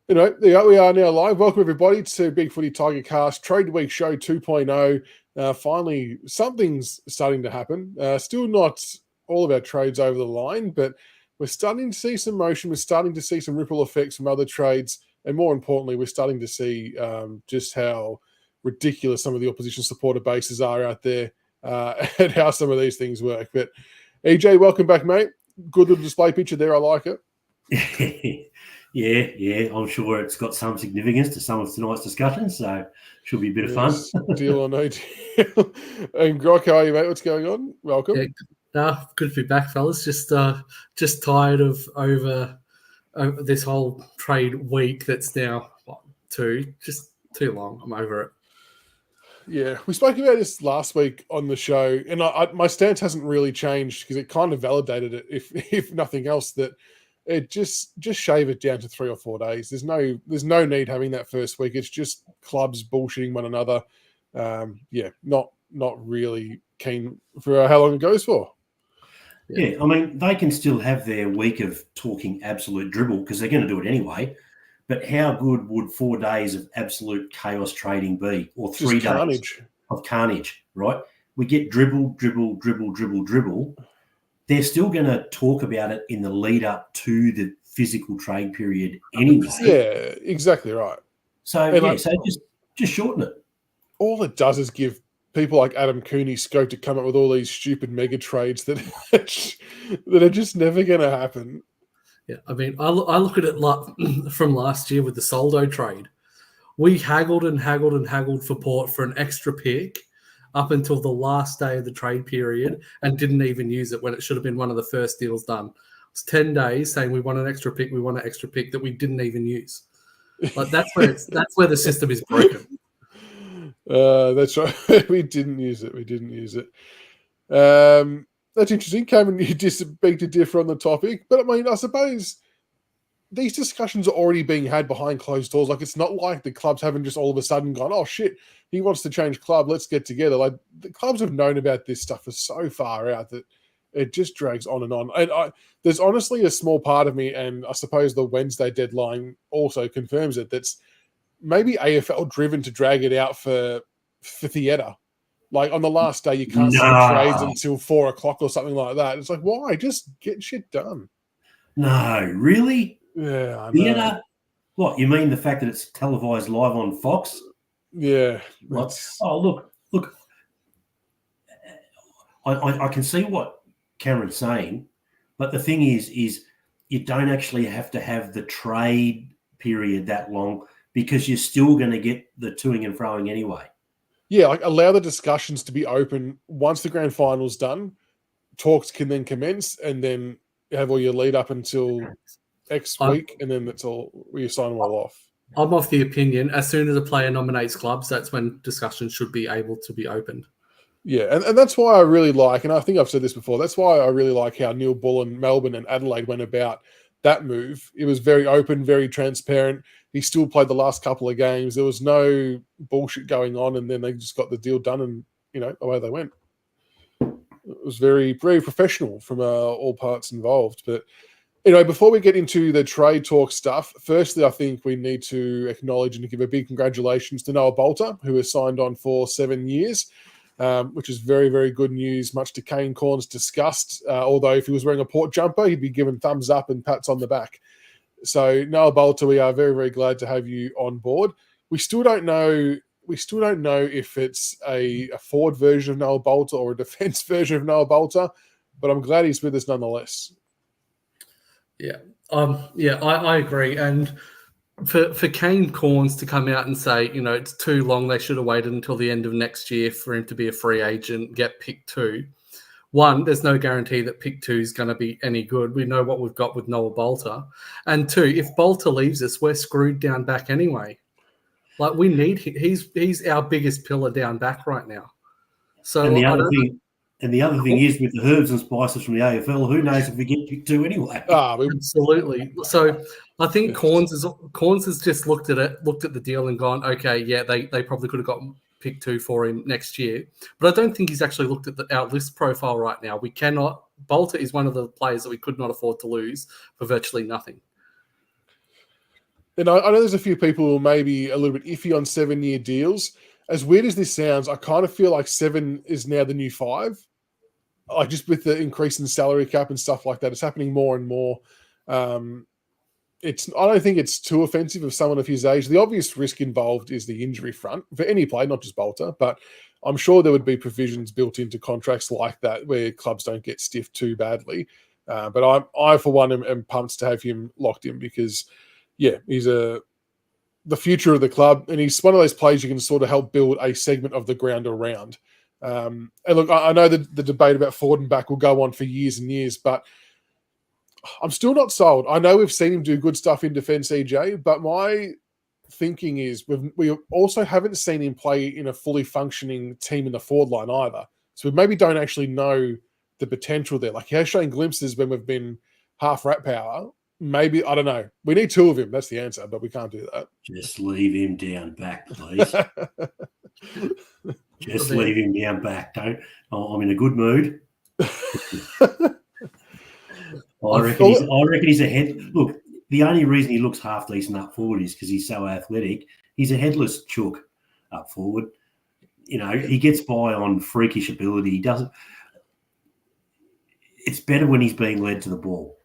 We are now live. Welcome, everybody, to Big Footy Tiger Cast Trade Week Show 2.0. Finally, something's starting to happen. Still not all of our trades over the line, but we're starting to see some motion. We're starting to see some ripple effects from other trades. And more importantly, we're starting to see just how ridiculous some of the opposition supporter bases are out there and how some of these things work. But EJ, welcome back, mate. Good little display picture there. I like it. Yeah, I'm sure it's got some significance to some of tonight's discussion, so should be a bit of fun. Deal or no deal. And Grok, how are you, mate? What's going on? Welcome. Good to be back, fellas. Just tired of over this whole trade week that's now too long. I'm over it. Yeah, we spoke about this last week on the show, and my stance hasn't really changed because it kind of validated it, if nothing else, that it just shave it down to 3 or 4 days. There's no need having that first week. It's just clubs bullshitting one another. Not really keen for how long it goes for. Yeah, I mean, they can still have their week of talking absolute dribble because they're going to do it anyway. But how good would 4 days of absolute chaos trading be, or 3 days of carnage, right? We get dribble. They're still going to talk about it in the lead up to the physical trade period anyway. Yeah, exactly right. So, just shorten it. All it does is give people like Adam Cooney scope to come up with all these stupid mega trades that are just never going to happen. Yeah, I mean, I look at it from last year with the Soldo trade. We haggled for Port for an extra pick up until the last day of the trade period and didn't even use it when it should have been one of the first deals done. It was 10 days saying we want an extra pick that we didn't even use. Like that's where the system is broken. That's right. We didn't use it. That's interesting. Cameron, you beg to differ on the topic, but I mean, I suppose these discussions are already being had behind closed doors. Like, it's not like the clubs haven't just all of a sudden gone, oh shit, he wants to change club, let's get together. Like, the clubs have known about this stuff for so far out that it just drags on and on. And there's honestly a small part of me, and I suppose the Wednesday deadline also confirms it, that's maybe AFL driven to drag it out for theatre. Like, on the last day, you can't see trades until 4 o'clock or something like that. It's like, why? Just get shit done. No, really? Yeah, I know. Theatre? What, you mean the fact that it's televised live on Fox? Yeah. Oh, look. I can see what Cameron's saying, but the thing is you don't actually have to have the trade period that long because you're still going to get the toing and froing anyway. Yeah, like, allow the discussions to be open. Once the grand final's done, talks can then commence, and then have all your lead up until X week, and then that's all, you sign them all off. I'm of the opinion, as soon as a player nominates clubs, that's when discussions should be able to be opened. Yeah, and that's why I really like, and I think I've said this before, that's why I really like how Neil Bullen, Melbourne and Adelaide went about that move. It was very open, very transparent. He still played the last couple of games. There was no bullshit going on, and then they just got the deal done, and away they went. It was very, very professional from all parts involved. But anyway, before we get into the trade talk stuff, firstly, I think we need to acknowledge and give a big congratulations to Noah Bolter, who has signed on for 7 years, which is very, very good news, much to Kane Corn's disgust. Although if he was wearing a Port jumper, he'd be given thumbs up and pats on the back. So, Noah Bolter, we are very, very glad to have you on board. We still don't know if it's a forward version of Noah Bolter or a defense version of Noah Bolter, but I'm glad he's with us nonetheless. Yeah, I agree. And for Kane Corns to come out and say, it's too long, they should have waited until the end of next year for him to be a free agent, get pick 2. One, there's no guarantee that pick 2 is going to be any good. We know what we've got with Noah Bolter. And 2, if Bolter leaves us, we're screwed down back anyway. Like, we need him. He's our biggest pillar down back right now. So and the other thing is, with the herbs and spices from the AFL, who knows if we get pick 2 anyway? Absolutely. So I think Corns has just looked at the deal and gone, okay, yeah, they probably could have got pick 2 for him next year. But I don't think he's actually looked at our list profile right now. Bolter is one of the players that we could not afford to lose for virtually nothing. And I know there's a few people who are maybe a little bit iffy on 7-year deals. As weird as this sounds, I kind of feel like 7 is now the new 5. Like just with the increase in salary cap and stuff like that, it's happening more and more. I don't think it's too offensive of someone of his age. The obvious risk involved is the injury front for any player, not just Bolter, but I'm sure there would be provisions built into contracts like that where clubs don't get stiffed too badly. But I for one, am pumped to have him locked in because, yeah, he's the future of the club, and he's one of those players you can sort of help build a segment of the ground around. And look, I know the debate about forward and back will go on for years and years, but I'm still not sold. I know we've seen him do good stuff in defence, EJ, but my thinking is we also haven't seen him play in a fully functioning team in the forward line either. So we maybe don't actually know the potential there. Like he has shown glimpses when we've been half rat power. Maybe, I don't know. We need 2 of him. That's the answer, but we can't do that. Just leave him down back, please. Just leave him down back. I'm in a good mood. I reckon he's a head. Look, the only reason he looks half decent up forward is because he's so athletic. He's a headless chook up forward. You know, he gets by on freakish ability. He doesn't. It's better when he's being led to the ball.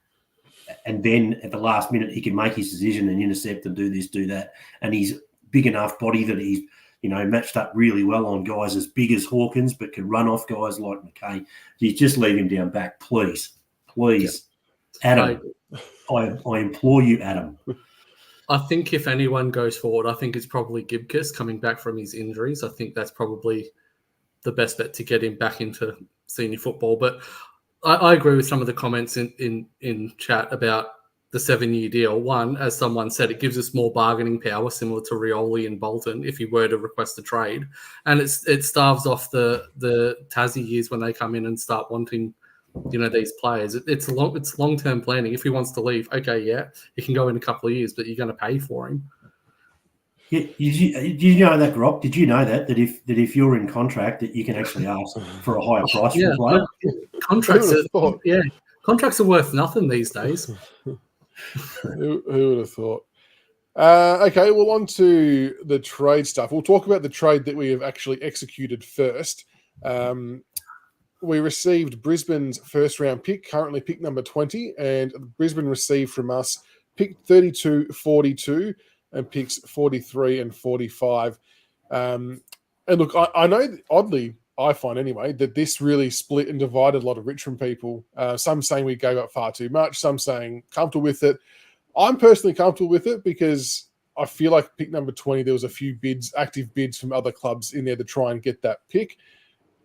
And then at the last minute, he can make his decision and intercept and do this, do that. And he's big enough body that he's, matched up really well on guys as big as Hawkins, but can run off guys like McKay. You just leave him down back, please. Please. Yeah. Adam, I implore you, Adam. I think if anyone goes forward, I think it's probably Gibcus coming back from his injuries. I think that's probably the best bet to get him back into senior football. But I agree with some of the comments in chat about the 7-year deal. One, as someone said, it gives us more bargaining power, similar to Rioli and Bolton, if he were to request a trade. And it starves off the Tassie years when they come in and start wanting, these players. It's long-term planning. If he wants to leave, okay, yeah, he can go in a couple of years, but you're going to pay for him. Yeah, did you know that, Grob? Did you know that if you're in contract, that you can actually ask for a higher price for a player? Contracts are worth nothing these days. Who would have thought? Okay, well, on to the trade stuff. We'll talk about the trade that we have actually executed first. We received Brisbane's first-round pick, currently pick number 20, and Brisbane received from us pick 32, 42, and picks 43 and 45. And look, I know, oddly, I find anyway, that this really split and divided a lot of Richmond people. Some saying we gave up far too much, some saying comfortable with it. I'm personally comfortable with it because I feel like pick number 20, there was a few active bids from other clubs in there to try and get that pick.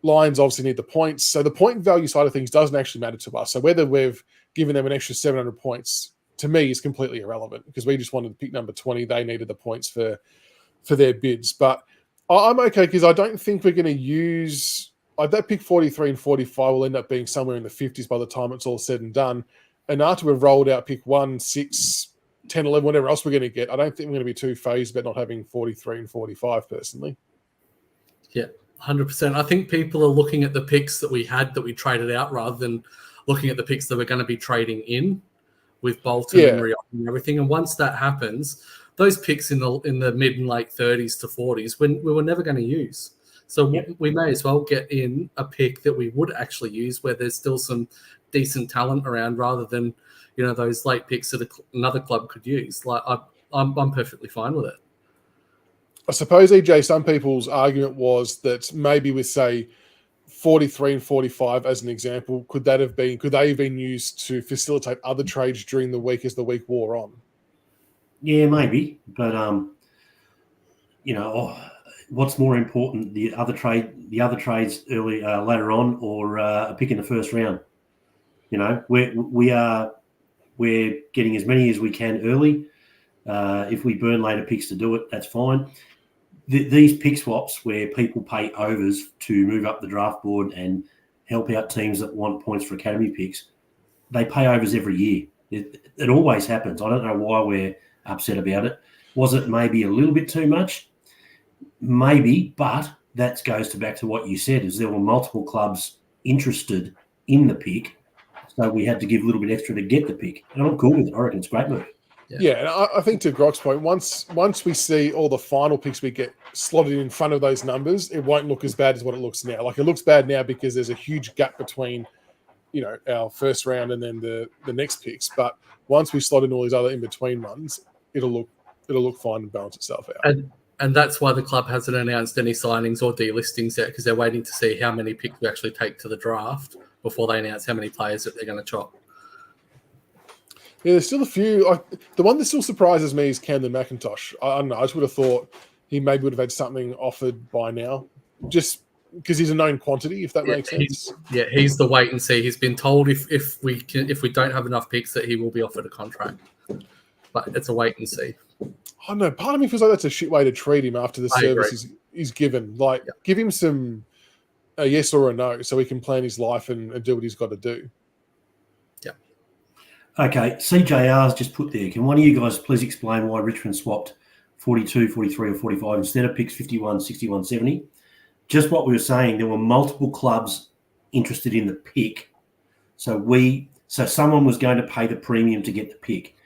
Lions obviously need the points. So the point value side of things doesn't actually matter to us. So whether we've given them an extra 700 points, to me, is completely irrelevant because we just wanted to pick number 20. They needed the points for their bids. But I'm okay because I don't think we're going to use that pick 43 and 45 will end up being somewhere in the 50s by the time it's all said and done. And after we've rolled out pick 1, 6, 10, 11, whatever else we're going to get, I don't think we're going to be too phased about not having 43 and 45 personally. Yeah, 100%. I think people are looking at the picks that we had that we traded out rather than looking at the picks that we're going to be trading in with Bolton and Rioli and everything. And once that happens, those picks in the mid and late 30s to 40s, we were never going to use. So we may as well get in a pick that we would actually use where there's still some decent talent around rather than, those late picks that another club could use. Like I'm perfectly fine with it. I suppose, EJ, some people's argument was that maybe with, say, 43 and 45 as an example, could they have been used to facilitate other trades during the week as the week wore on? Yeah, maybe. But, what's more important, the other trades early, later on, or a pick in the first round? We're getting as many as we can early. If we burn later picks to do it, that's fine. These pick swaps where people pay overs to move up the draft board and help out teams that want points for academy picks, they pay overs every year. It always happens. I don't know why we're upset about it. Was it maybe a little bit too much? Maybe, but that goes back to what you said, is there were multiple clubs interested in the pick, so we had to give a little bit extra to get the pick. And I'm cool with it. I reckon it's a great move. Yeah, and I think to Grok's point, once we see all the final picks we get slotted in front of those numbers, it won't look as bad as what it looks now. Like, it looks bad now because there's a huge gap between, our first round and then the next picks. But once we slot in all these other in between ones, it'll look fine and balance itself out. And that's why the club hasn't announced any signings or delistings yet, because they're waiting to see how many picks we actually take to the draft before they announce how many players that they're going to chop. Yeah, there's still a few. The one that still surprises me is Camden McIntosh. I don't know. I just would have thought he maybe would have had something offered by now, just because he's a known quantity, if that makes sense. He's the wait and see. He's been told if we don't have enough picks that he will be offered a contract, but it's a wait and see. I don't know. Part of me feels like that's a shit way to treat him after the service he's given. Like, give him a yes or a no so he can plan his life and do what he's got to do. Okay, CJR's just put there. Can one of you guys please explain why Richmond swapped 42, 43 or 45 instead of picks 51, 61, 70? Just what we were saying, there were multiple clubs interested in the pick. So someone was going to pay the premium to get the pick.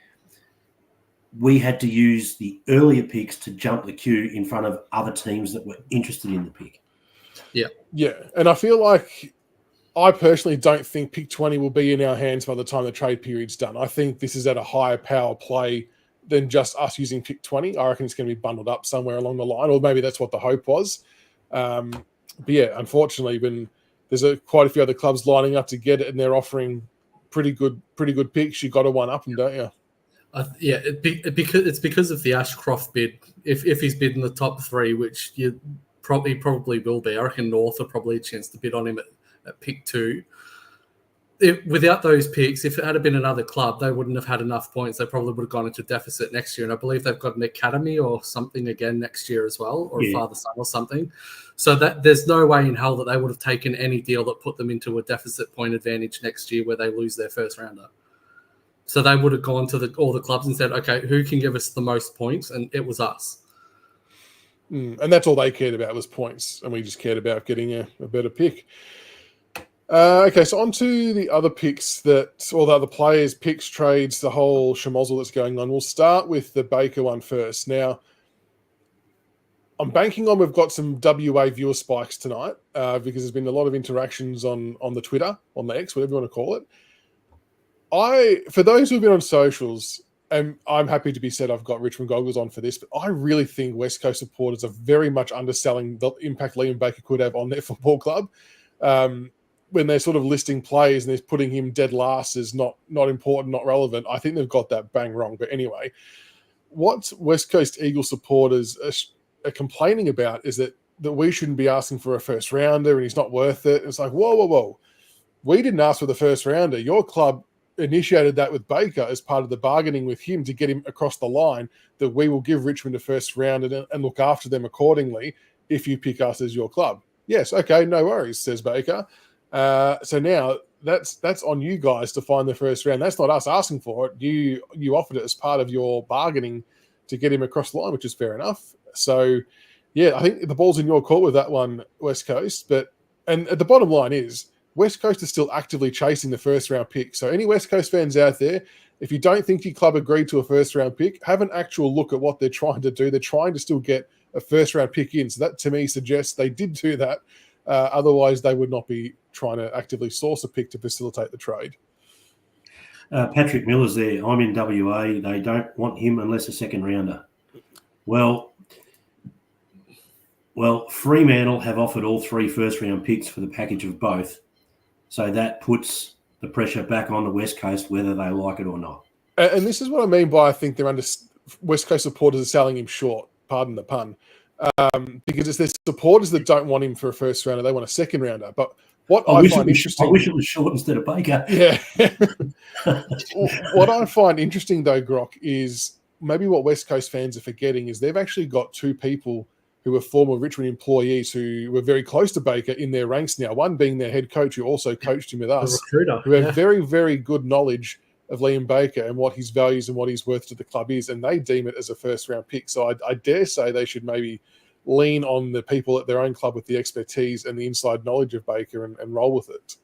We had to use the earlier picks to jump the queue in front of other teams that were interested in the pick. Yeah. Yeah, and I feel like I personally don't think pick 20 will be in our hands by the time the trade period's done. I think this is at a higher power play than just us using pick 20. I reckon it's going to be bundled up somewhere along the line, or maybe that's what the hope was. But yeah, unfortunately, when there's quite a few other clubs lining up to get it and they're offering pretty good picks, you got to one up them, don't you? It's because of the Ashcroft bid. If he's bid in the top three, which you probably will be, I reckon North are probably a chance to bid on him at pick 2. Without those picks, if it had been another club, they wouldn't have had enough points. They probably would have gone into deficit next year. And I believe they've got an academy or something again next year as well, or a father-son or something. So that there's no way in hell that they would have taken any deal that put them into a deficit point advantage next year where they lose their first rounder. So they would have gone to all the clubs and said, okay, who can give us the most points? And it was us. And that's all they cared about was points. And we just cared about getting a better pick. Okay, so on to the other picks or the other players, picks, trades, the whole schmozzle that's going on. We'll start with the Baker one first. Now, I'm banking on we've got some WA viewer spikes tonight because there's been a lot of interactions on the Twitter, on the X, whatever you want to call it. For those who've been on socials, and I'm happy to be said I've got Richmond goggles on for this, but I really think West Coast supporters are very much underselling the impact Liam Baker could have on their football club. When they're sort of listing players and they're putting him dead last as not important, not relevant, I think they've got that bang wrong. But anyway, what West Coast Eagle supporters are complaining about is that we shouldn't be asking for a first rounder and he's not worth it. It's like, whoa. We didn't ask for the first rounder. Your club initiated that with Baker as part of the bargaining with him to get him across the line, that we will give Richmond a first round and look after them accordingly if you pick us as your club. Yes, okay, no worries, says Baker. So now that's on you guys to find the first round. That's not us asking for it. You offered it as part of your bargaining to get him across the line, which is fair enough. So, yeah, I think the ball's in your court with that one, West Coast. And the bottom line is West Coast is still actively chasing the first round pick. So any West Coast fans out there, if you don't think your club agreed to a first round pick, have an actual look at what they're trying to do. They're trying to still get a first round pick in. So that to me suggests they did do that. Otherwise, they would not be trying to actively source a pick to facilitate the trade. Patrick Miller's there. I'm in WA. They don't want him unless a second rounder. Well, Fremantle have offered all 3 first-round picks for the package of both. So that puts the pressure back on the West Coast, whether they like it or not. And this is what I mean by I think West Coast supporters are selling him short, pardon the pun, because it's their supporters that don't want him for a first rounder. They want a second rounder. But what I find interesting... I wish it was short instead of Baker. Yeah. What I find interesting, though, Grok, is maybe what West Coast fans are forgetting is they've actually got 2 people who were former Richmond employees who were very close to Baker in their ranks now, one being their head coach who also coached him with us, who have very, very good knowledge of Liam Baker and what his values and what his worth to the club is, and they deem it as a first-round pick. So I dare say they should maybe lean on the people at their own club with the expertise and the inside knowledge of Baker and roll with it.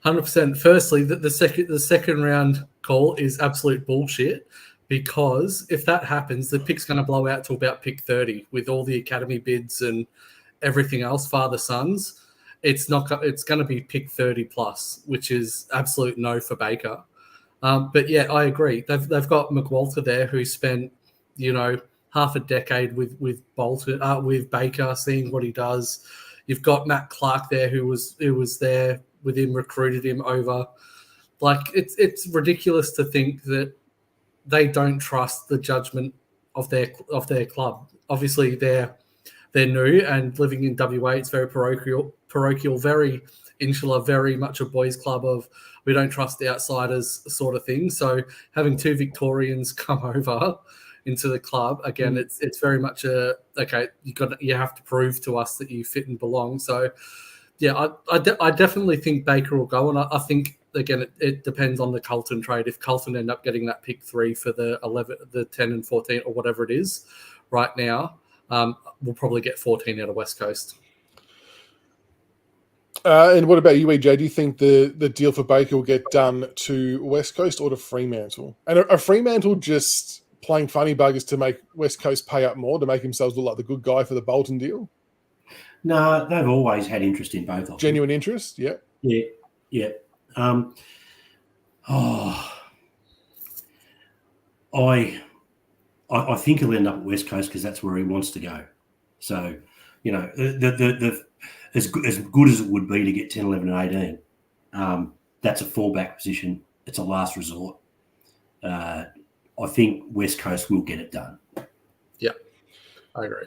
100%. Firstly, the second round call is absolute bullshit. because if that happens, the pick's going to blow out to about pick 30 with all the academy bids and everything else, father sons. It's going to be pick 30 plus, which is absolute no for Baker. But yeah, I agree. They've got McWalter there, who spent, half a decade with Bolton, with Baker, seeing what he does. You've got Matt Clark there, who was there with him, recruited him over. Like, it's ridiculous to think that they don't trust the judgment of their club. Obviously, they're new and living in WA. It's very parochial, very insular, very much a boys' club of we don't trust the outsiders sort of thing. So having two Victorians come over into the club again, it's very much you have to prove to us that you fit and belong. So yeah, I definitely think Baker will go, and I think again it depends on the Carlton trade. If Carlton end up getting that pick 3 for the 11, the 10 and 14 or whatever it is right now, we'll probably get 14 out of West Coast. And what about you, EJ? Do you think the deal for Baker will get done to West Coast or to Fremantle? And are Fremantle just playing funny buggers to make West Coast pay up more, to make themselves look like the good guy for the Bolton deal? No, they've always had interest in both of them. Genuine interest, yeah. Yeah. I think he'll end up at West Coast because that's where he wants to go. So, as good as it would be to get 10, 11 and 18, that's a fallback position. It's a last resort. I think West Coast will get it done. Yeah, I agree.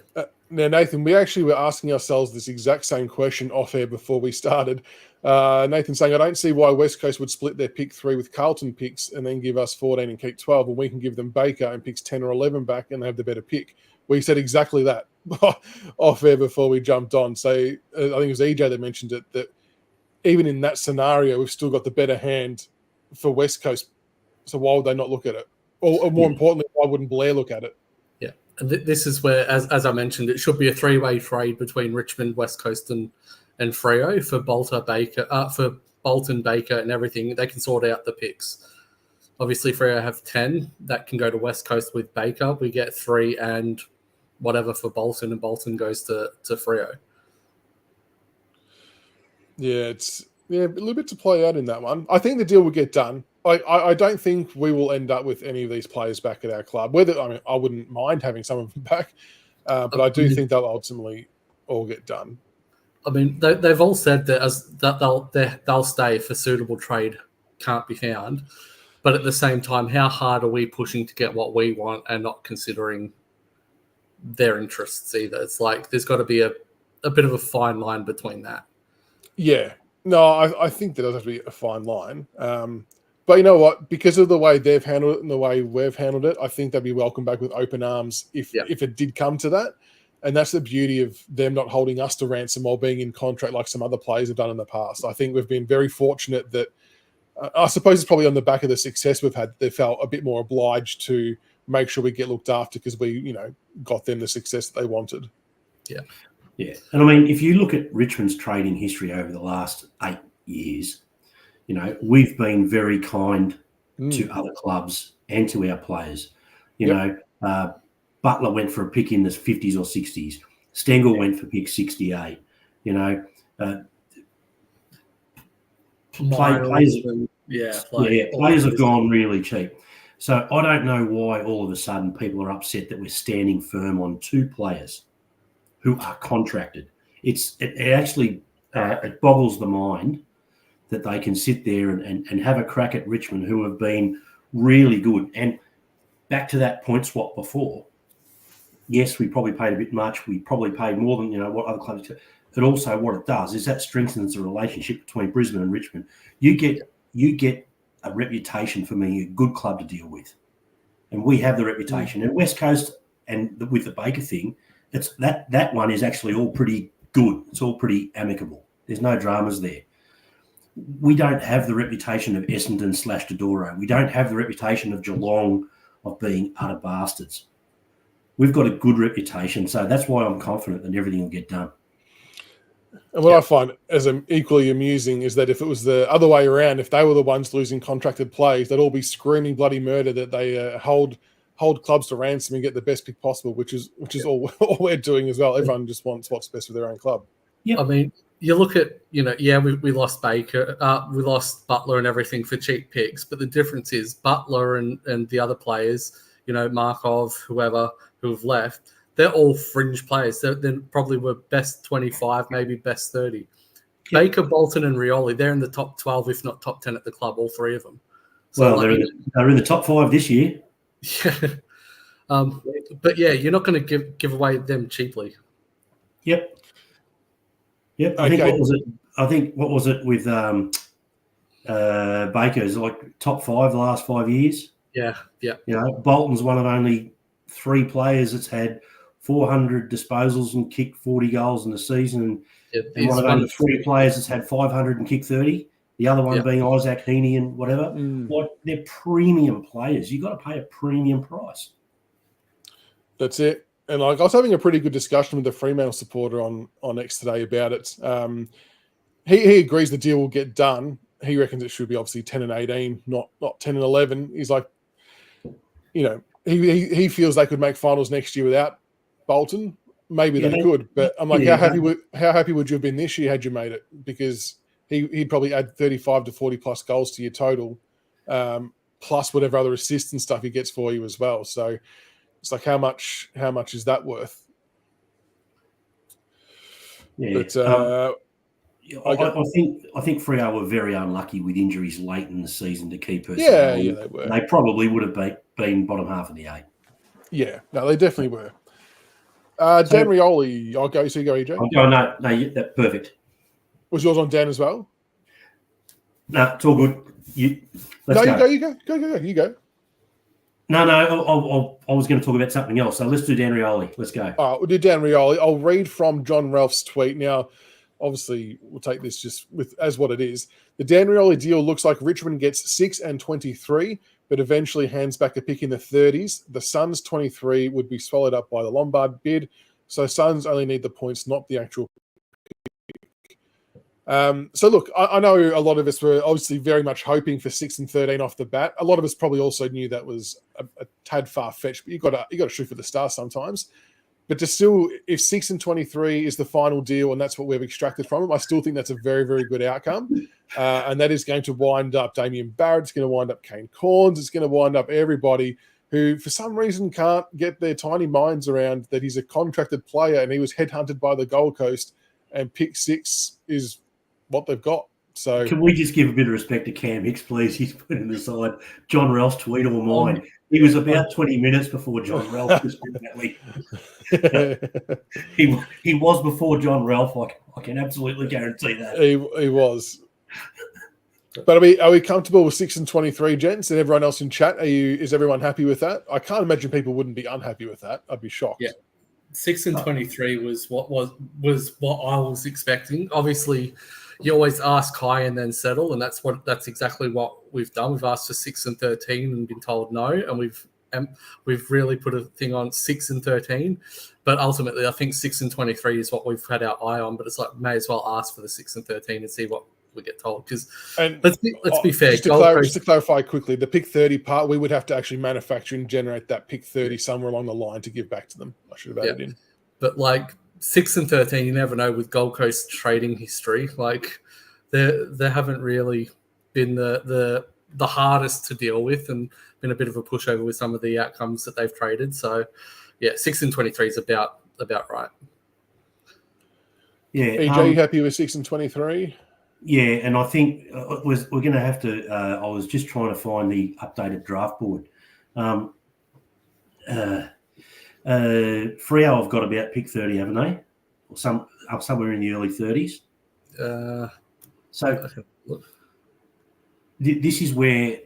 Now, Nathan, we actually were asking ourselves this exact same question off air before we started. Nathan saying, I don't see why West Coast would split their pick 3 with Carlton picks and then give us 14 and keep 12, and we can give them Baker and picks 10 or 11 back and they have the better pick. We said exactly that off air before we jumped on. So I think it was EJ that mentioned it, that even in that scenario, we've still got the better hand for West Coast. So why would they not look at it? Or more importantly, why wouldn't Blair look at it? Yeah, and this is where, as I mentioned, it should be a 3-way trade between Richmond, West Coast, and Freo for Bolton, Baker, and everything. They can sort out the picks. Obviously, Freo have 10 that can go to West Coast with Baker. We get 3 and whatever for Bolton, and Bolton goes to Freo. Yeah, it's a little bit to play out in that one. I think the deal will get done. I don't think we will end up with any of these players back at our club. I wouldn't mind having some of them back, but I do think they'll ultimately all get done. I mean, they've all said that they'll stay if a suitable trade can't be found. But at the same time, how hard are we pushing to get what we want and not considering their interests either? It's like there's got to be a bit of a fine line between that. Yeah. No, I think there does have to be a fine line. But you know what? Because of the way they've handled it and the way we've handled it, I think they'd be welcomed back with open arms if it did come to that. And that's the beauty of them not holding us to ransom while being in contract like some other players have done in the past. I think we've been very fortunate that I suppose it's probably on the back of the success we've had. They felt a bit more obliged to make sure we get looked after because we, got them the success that they wanted. Yeah. Yeah. And I mean, if you look at Richmond's trading history over the last 8 years, we've been very kind to other clubs and to our players. Butler went for a pick in the 50s or 60s. Stengel went for pick 68. Players have gone really cheap. So I don't know why all of a sudden people are upset that we're standing firm on 2 players who are contracted. It actually boggles the mind that they can sit there and have a crack at Richmond, who have been really good. And back to that point swap before, yes, we probably paid a bit much. We probably paid more than what other clubs do. But also what it does is that strengthens the relationship between Brisbane and Richmond. You get a reputation for being a good club to deal with. And we have the reputation. And West Coast, and with the Baker thing, it's that one is actually all pretty good. It's all pretty amicable. There's no dramas there. We don't have the reputation of Essendon / Dodoro. We don't have the reputation of Geelong of being utter bastards. We've got a good reputation, so that's why I'm confident that everything will get done. And what I find as equally amusing is that if it was the other way around, if they were the ones losing contracted players, they'd all be screaming bloody murder that they hold hold clubs to ransom and get the best pick possible, which is all we're doing as well. Everyone just wants what's best for their own club. Yeah, I mean, you look at, we lost Baker, we lost Butler and everything for cheap picks, but the difference is Butler and the other players, Markov, whoever who have left, they're all fringe players. They probably were best 25, maybe best 30. Yep. Baker, Bolton, and Rioli, they're in the top 12, if not top 10 at the club, all three of them. So they're in the top 5 this year. Yeah. But yeah, you're not going to give away them cheaply. Yep. I think what was it with Baker? Is like top 5 the last 5 years. Yeah. Bolton's one of only 3 players that's had 400 disposals and kicked 40 goals in the season, and one of only 3 players that's had 500 and kicked 30. The other one being Isaac Heaney and whatever. They're premium players. You've got to pay a premium price. That's it. And I was having a pretty good discussion with the Fremantle supporter on X today about it. He agrees the deal will get done. He reckons it should be obviously 10 and 18, not 10 and 11. He's like, he feels they could make finals next year without Bolton. Maybe they could, but I'm like, how happy would you have been this year had you made it? Because he'd probably add 35 to 40 plus goals to your total, plus whatever other assists and stuff he gets for you as well. So it's like, how much is that worth? Yeah. But I think Freo were very unlucky with injuries late in the season to keep us. Yeah, they were. They probably would have been bottom half of the 8. Yeah, no, they definitely were. Dan Rioli, I'll go. So you go, EJ. No, that's perfect. Was yours on Dan as well? No, it's all good. You go. You go. No, I was going to talk about something else. So let's do Dan Rioli. Let's go. All right, we'll do Dan Rioli. I'll read from John Ralph's tweet. Now, obviously, we'll take this just as what it is. The Dan Rioli deal looks like Richmond gets 6 and 23, but eventually hands back a pick in the 30s. The Suns 23 would be swallowed up by the Lombard bid. So Suns only need the points, not the actual pick. So look, I know a lot of us were obviously very much hoping for 6 and 13 off the bat. A lot of us probably also knew that was a tad far-fetched, but you got to shoot for the stars sometimes. But to still, if 6 and 23 is the final deal and that's what we've extracted from him, I still think that's a very, very good outcome. And that is going to wind up Damien Barrett. It's going to wind up Kane Corns. It's going to wind up everybody who, for some reason, can't get their tiny minds around that he's a contracted player and he was headhunted by the Gold Coast, and pick 6 is what they've got. So, can we just give a bit of respect to Cam Hicks, please? He's putting aside John Ralph's tweet or mine. He was about 20 minutes before John Ralph. He was before John Ralph. I can absolutely guarantee that. He was. But are we comfortable with 6 and 23, gents, and everyone else in chat? Is everyone happy with that? I can't imagine people wouldn't be unhappy with that. I'd be shocked. Yeah, 6 and 23 was what I was expecting. Obviously, you always ask high and then settle, and that's exactly what we've done. We've asked for 6 and 13 and been told no, and we've really put a thing on 6 and 13. But ultimately, I think 6 and 23 is what we've had our eye on. But it's like, may as well ask for the 6 and 13 and see what we get told. Because let's be fair. Just to clarify quickly, the pick 30 part, we would have to actually manufacture and generate that pick 30 somewhere along the line to give back to them. I should have added in. But like 6 and 13, you never know with Gold Coast trading history. Like they haven't really been the hardest to deal with, and been a bit of a pushover with some of the outcomes that they've traded. So yeah, 6 and 23 is about right. Yeah, EJ, you happy with 6 and 23? Yeah, and I think we're going to have to. I was just trying to find the updated draft board. Freo have got about pick 30, haven't they? Or somewhere in the early 30s. So this is where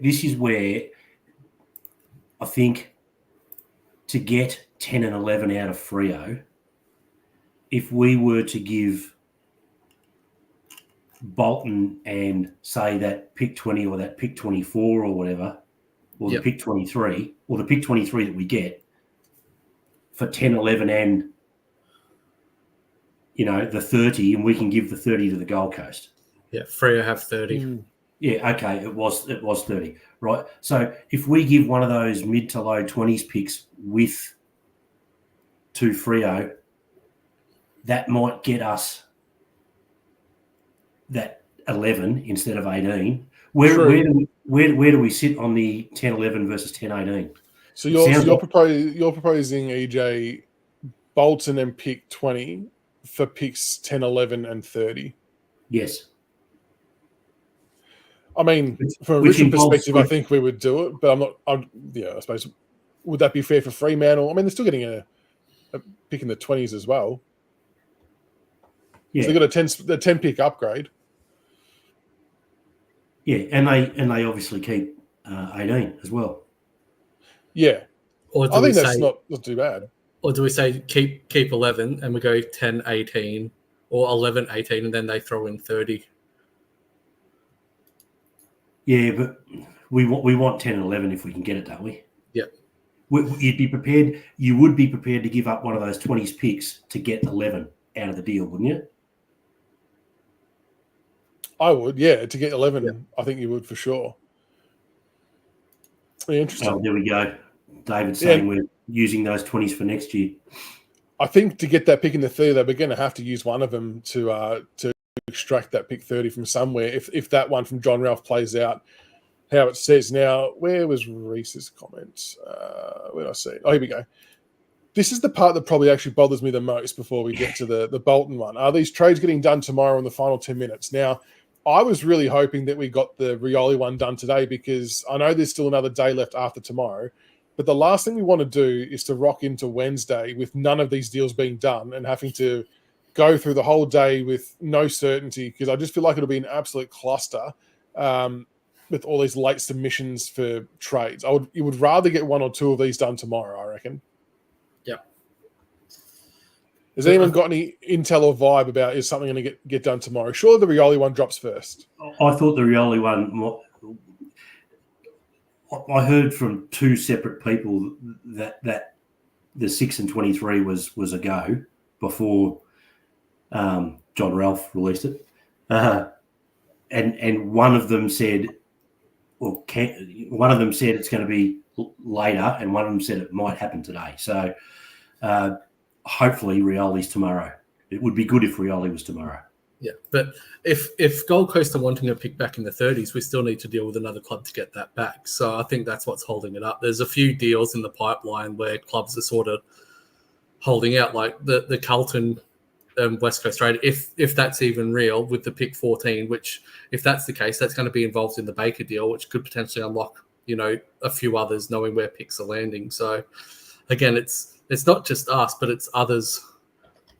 I think to get 10 and 11 out of Freo, if we were to give Bolton and say that pick 20 or that pick 24 or whatever, or the pick 23, or the pick 23 that we get for 10, 11 and, the 30, and we can give the 30 to the Gold Coast. Yeah, Freo have 30. Yeah, okay, it was 30, right? So if we give one of those mid to low 20s picks with to Freo, that might get us that 11 instead of 18. Where do we sit on the 10-11 versus 10-18? So you're proposing EJ Bolton and pick 20 for picks 10, 11, and 30. Yes. I mean, from a Richmond perspective, I think we would do it, but I'm not. I suppose would that be fair for Fremantle? I mean, they're still getting a pick in the 20s as well. Yeah, so they got a 10 pick upgrade. Yeah, and they obviously keep 18 as well. Yeah, I think that's not too bad. Or do we say keep 11 and we go 10, 18 or 11, 18 and then they throw in 30? Yeah, but we want 10 and 11 if we can get it, don't we? Yeah. You'd be prepared. You would be prepared to give up one of those 20s picks to get 11 out of the deal, wouldn't you? I would, yeah. To get 11, yeah. I think you would for sure. Interesting. Oh, there we go. David's saying we're using those 20s for next year. I think to get that pick in the 30, they're going to have to use one of them to extract that pick 30 from somewhere. If that one from John Ralph plays out how it says. Now, where was Reese's comment? Where did I see it? Oh, here we go. This is the part that probably actually bothers me the most before we get to the Bolton one. Are these trades getting done tomorrow in the final 10 minutes? Now, I was really hoping that we got the Rioli one done today because I know there's still another day left after tomorrow. But the last thing we want to do is to rock into Wednesday with none of these deals being done and having to go through the whole day with no certainty, because I just feel like it'll be an absolute cluster with all these late submissions for trades. You would rather get one or two of these done tomorrow, I reckon. Yeah. Has anyone got any intel or vibe about is something going to get done tomorrow? Surely the Rioli one drops first. I thought the Rioli one... I heard from two separate people that the 6 and 23 was a go before John Ralph released it, and one of them said, one of them said it's going to be later, and one of them said it might happen today. So hopefully Rioli's tomorrow. It would be good if Rioli was tomorrow. Yeah, but if Gold Coast are wanting a pick back in the 30s, we still need to deal with another club to get that back. So I think that's what's holding it up. There's a few deals in the pipeline where clubs are sort of holding out, like the Carlton West Coast trade, if that's even real, with the pick 14, which if that's the case, that's going to be involved in the Baker deal, which could potentially unlock, a few others knowing where picks are landing. So again, it's not just us, but it's others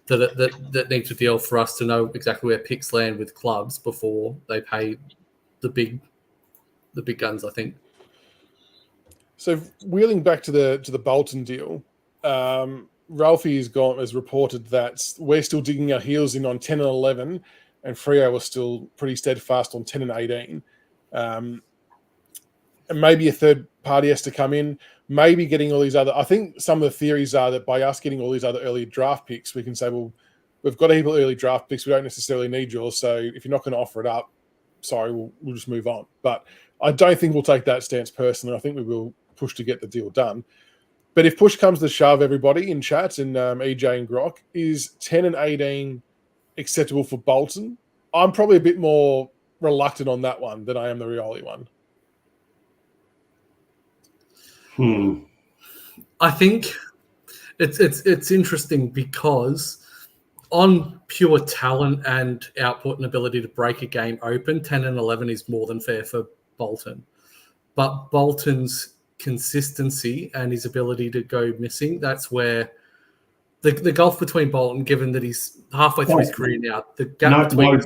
that need to deal for us to know exactly where picks land with clubs before they pay the big guns, I think. So wheeling back to the Bolton deal, Ralphie has reported that we're still digging our heels in on 10 and 11, and Freo was still pretty steadfast on 10 and 18. And maybe a third party has to come in. Maybe getting all these other... I think some of the theories are that by us getting all these other early draft picks, we can say, well, we've got a heap of early draft picks. We don't necessarily need yours. So if you're not going to offer it up, sorry, we'll just move on. But I don't think we'll take that stance personally. I think we will push to get the deal done. But if push comes to shove, everybody in chat and EJ and Grok, is 10 and 18 acceptable for Bolton? I'm probably a bit more reluctant on that one than I am the Rioli one. I think it's interesting because on pure talent and output and ability to break a game open, 10 and 11 is more than fair for Bolton. But Bolton's consistency and his ability to go missing, that's where the gulf between Bolton, given that he's halfway through his career now, the gap between...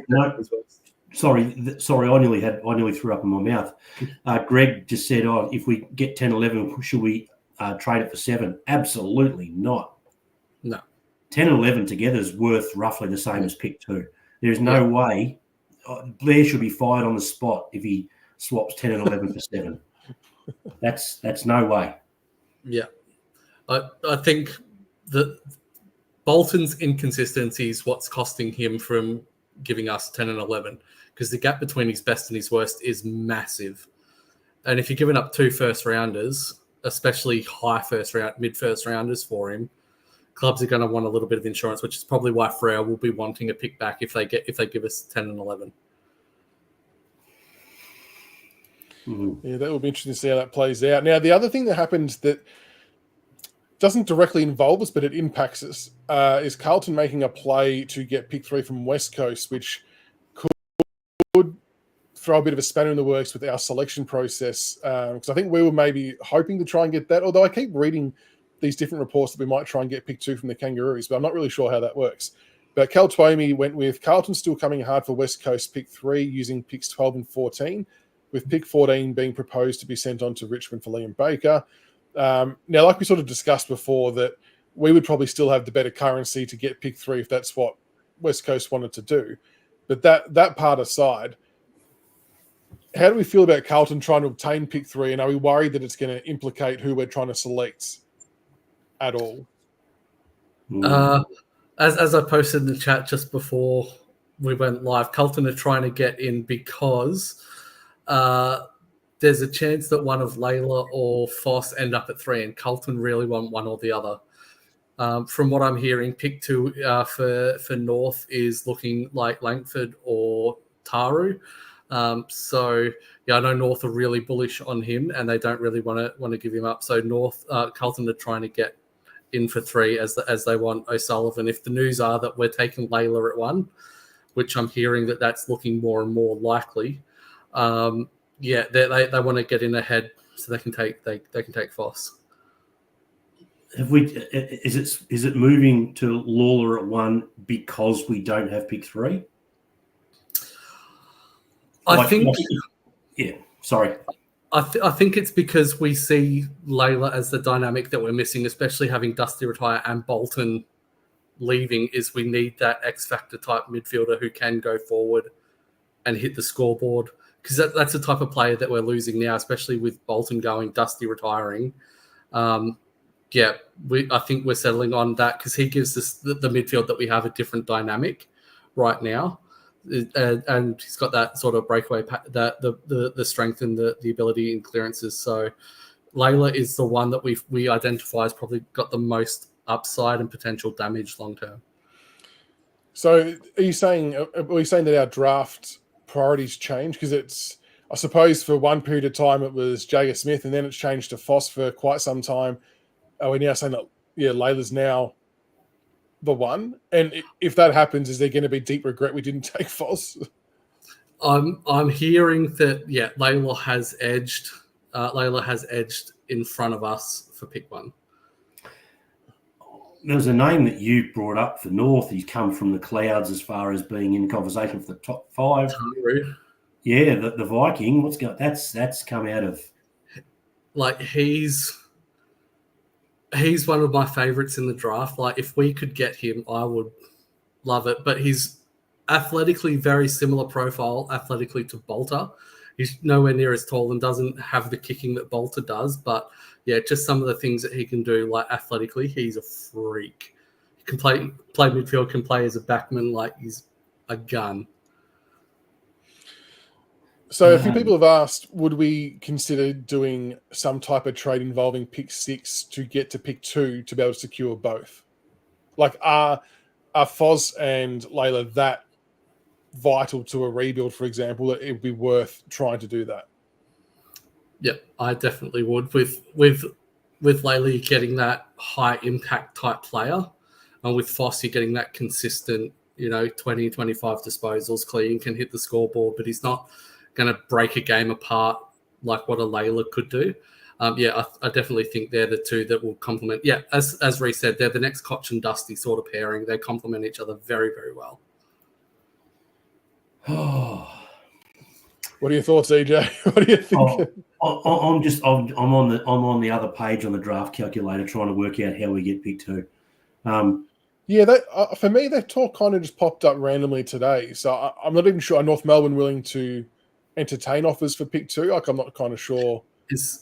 Sorry, I nearly threw up in my mouth. Greg just said, if we get 10, 11, should we trade it for 7? Absolutely not. No. 10 and 11 together is worth roughly the same as pick 2. There's no way. Blair should be fired on the spot if he swaps 10 and 11 for 7. That's no way. Yeah. I think that Bolton's inconsistency is what's costing him from giving us 10 and 11, because the gap between his best and his worst is massive. And if you're giving up 2 first-rounders, especially mid-first rounders for him, clubs are going to want a little bit of insurance, which is probably why Freo will be wanting a pick back if they give us 10 and 11. Yeah, that will be interesting to see how that plays out. Now, the other thing that happens that doesn't directly involve us, but it impacts us, is Carlton making a play to get pick 3 from West Coast, which could throw a bit of a spanner in the works with our selection process. Because I think we were maybe hoping to try and get that, although I keep reading these different reports that we might try and get pick 2 from the Kangaroos, but I'm not really sure how that works. But Cal Twomey went with Carlton still coming hard for West Coast pick 3 using picks 12 and 14, with pick 14 being proposed to be sent on to Richmond for Liam Baker. Now, like we sort of discussed before, that we would probably still have the better currency to get pick 3 if that's what West Coast wanted to do. But that part aside, how do we feel about Carlton trying to obtain pick 3, and are we worried that it's going to implicate who we're trying to select at all? As I posted in the chat just before we went live, Carlton are trying to get in because there's a chance that one of Layla or Foss end up at 3, and Carlton really want one or the other. From what I'm hearing, pick 2 for North is looking like Langford or Taru. So yeah, I know North are really bullish on him, and they don't really want to give him up. So Carlton are trying to get in for 3 as they want O'Sullivan. If the news are that we're taking Layla at 1, which I'm hearing that's looking more and more likely. Yeah, they want to get in ahead so they can take Foss. Is it moving to Lawler at 1 because we don't have pick 3? I think it's because we see Layla as the dynamic that we're missing, especially having Dusty retire and Bolton leaving. Is we need that X factor type midfielder who can go forward and hit the scoreboard, because that's the type of player that we're losing now, especially with Bolton going, Dusty retiring. I think we're settling on that because he gives us the midfield that we have a different dynamic right now. And he's got that sort of breakaway, the strength and the ability in clearances. So Layla is the one that we identify as probably got the most upside and potential damage long term. So are you saying that our draft priorities change? Because it's, I suppose, for one period of time it was Jagger Smith, and then it's changed to Foss for quite some time. Are we now saying that Layla's now the one? And if that happens, is there going to be deep regret we didn't take Foss? I'm hearing that Layla has edged in front of us for pick 1. There was a name that you brought up for North. He's come from the clouds as far as being in conversation for the top 5. Yeah, the Viking. That's come out of, like, he's one of my favorites in the draft. Like, if we could get him, I would love it. But he's athletically very similar profile athletically to Bolter. He's nowhere near as tall and doesn't have the kicking that Bolter does. But yeah, just some of the things that he can do, like athletically, he's a freak. He can play midfield, can play as a backman, like he's a gun. So a few people have asked, would we consider doing some type of trade involving pick 6 to get to pick 2 to be able to secure both? Like, are Foz and Layla that vital to a rebuild, for example, that it would be worth trying to do that? Yeah, I definitely would. With Layla getting that high impact type player, and with Foss you're getting that consistent, 20, 25 disposals, clean, can hit the scoreboard, but he's not going to break a game apart like what a Layla could do. I definitely think they're the two that will complement. Yeah, as Reece said, they're the next Koch and Dusty sort of pairing. They complement each other very, very well. What are your thoughts, EJ? What do you think? I'm on the other page on the draft calculator trying to work out how we get pick 2. For me, that talk kind of just popped up randomly today. So I'm not even sure. Are North Melbourne willing to entertain offers for pick 2? Like, I'm not kind of sure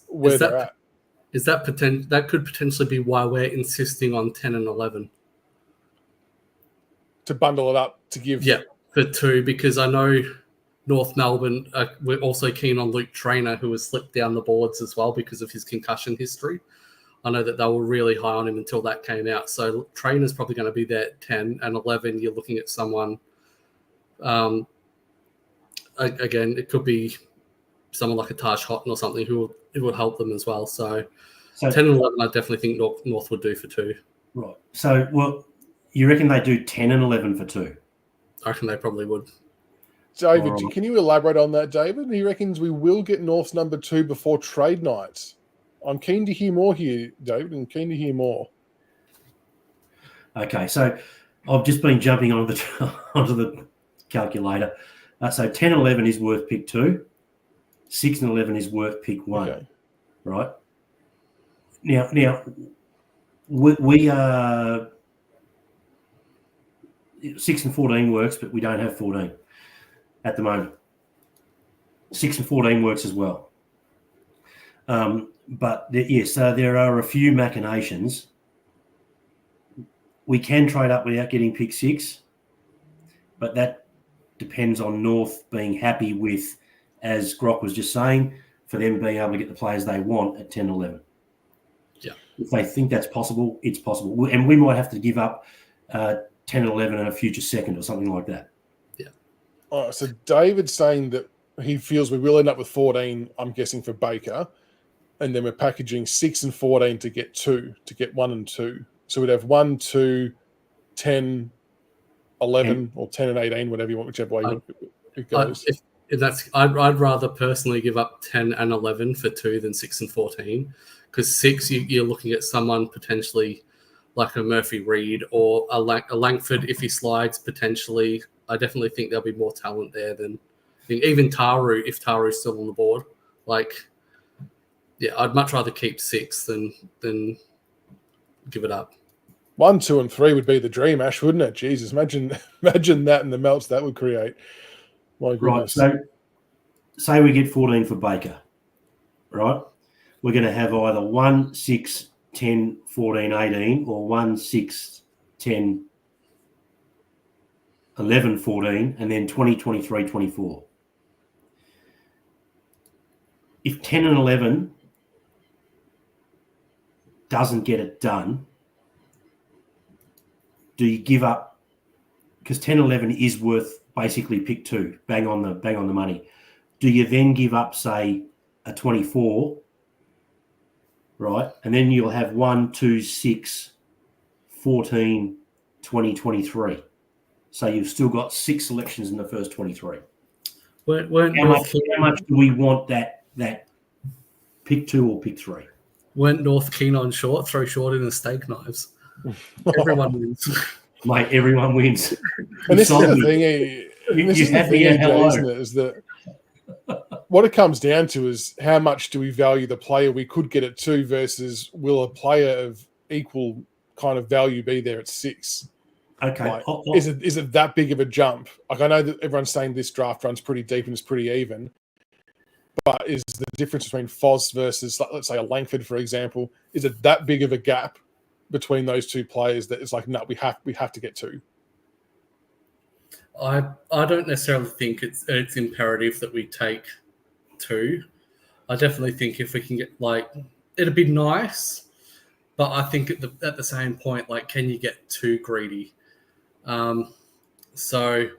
where they're at. Is that that could potentially be why we're insisting on 10 and 11 to bundle it up to give? Yeah, for 2, because I know North Melbourne we're also keen on Luke Trainer, who has slipped down the boards as well because of his concussion history. I know that they were really high on him until that came out. So Trainer's probably going to be there at 10, and 11, you're looking at someone. Again, it could be someone like a Taj Houghton or something who will help them as well. So 10 and 11, I definitely think North would do for 2. Right. So, well, you reckon they do 10 and 11 for 2? I reckon they probably would. David, can you elaborate on that, David? He reckons we will get North's number 2 before trade nights. I'm keen to hear more here, David, and keen to hear more. Okay, so I've just been jumping onto the calculator. So 10 and 11 is worth pick 2. 6 and 11 is worth pick 1. Okay. Right? Now we are 6 and 14 works, but we don't have 14 at the moment. 6 and 14 works as well. But so there are a few machinations. We can trade up without getting pick 6, but that depends on North being happy with, as Grock was just saying, for them being able to get the players they want at 10 11. Yeah. If they think that's possible, it's possible. And we might have to give up 10 and 11 and a future second or something like that. Yeah. Oh, so David's saying that he feels we will end up with 14, I'm guessing, for Baker. And then we're packaging 6 and 14 to get 2, to get 1 and 2. So we'd have 1, 2, 10, 11, or 10 and 18, whatever you want, whichever way it goes. I'd rather personally give up 10 and 11 for 2 than 6 and 14, because 6 you're looking at someone potentially like a Murphy Reed or a Langford if he slides potentially. I definitely think there'll be more talent there than even Taru if Taru's still on the board. I'd much rather keep 6 than give it up. 1, 2, and 3 would be the dream, Ash, wouldn't it? Jesus, imagine that and the melts that would create. My goodness. Right, so say we get 14 for Baker, right? We're going to have either 1, 6, 10, 14, 18, or 1, 6, 10, 11, 14, and then 20, 23, 24. If 10 and 11 doesn't get it done, do you give up? Because 10 and 11 is worth basically pick 2, bang on the money. Do you then give up, say, a 24, right? And then you'll have 1, 2, 6, 14, 20, 23. So you've still got 6 selections in the first 23. How much do we want that pick 2 or pick 3? Weren't North keen on short? Throw short in the steak knives. Everyone wins. Mate, everyone wins. And this is the thing, isn't it? Is that what it comes down to is how much do we value the player we could get at 2 versus will a player of equal kind of value be there at 6? Okay. Is it that big of a jump? Like, I know that everyone's saying this draft run's pretty deep and it's pretty even, but is the difference between Foz versus, let's say, a Langford, for example, is it that big of a gap between those two players that it's like, no, we have to get 2? I don't necessarily think it's imperative that we take 2. I definitely think if we can get, it'd be nice, but I think at the same point, can you get too greedy? So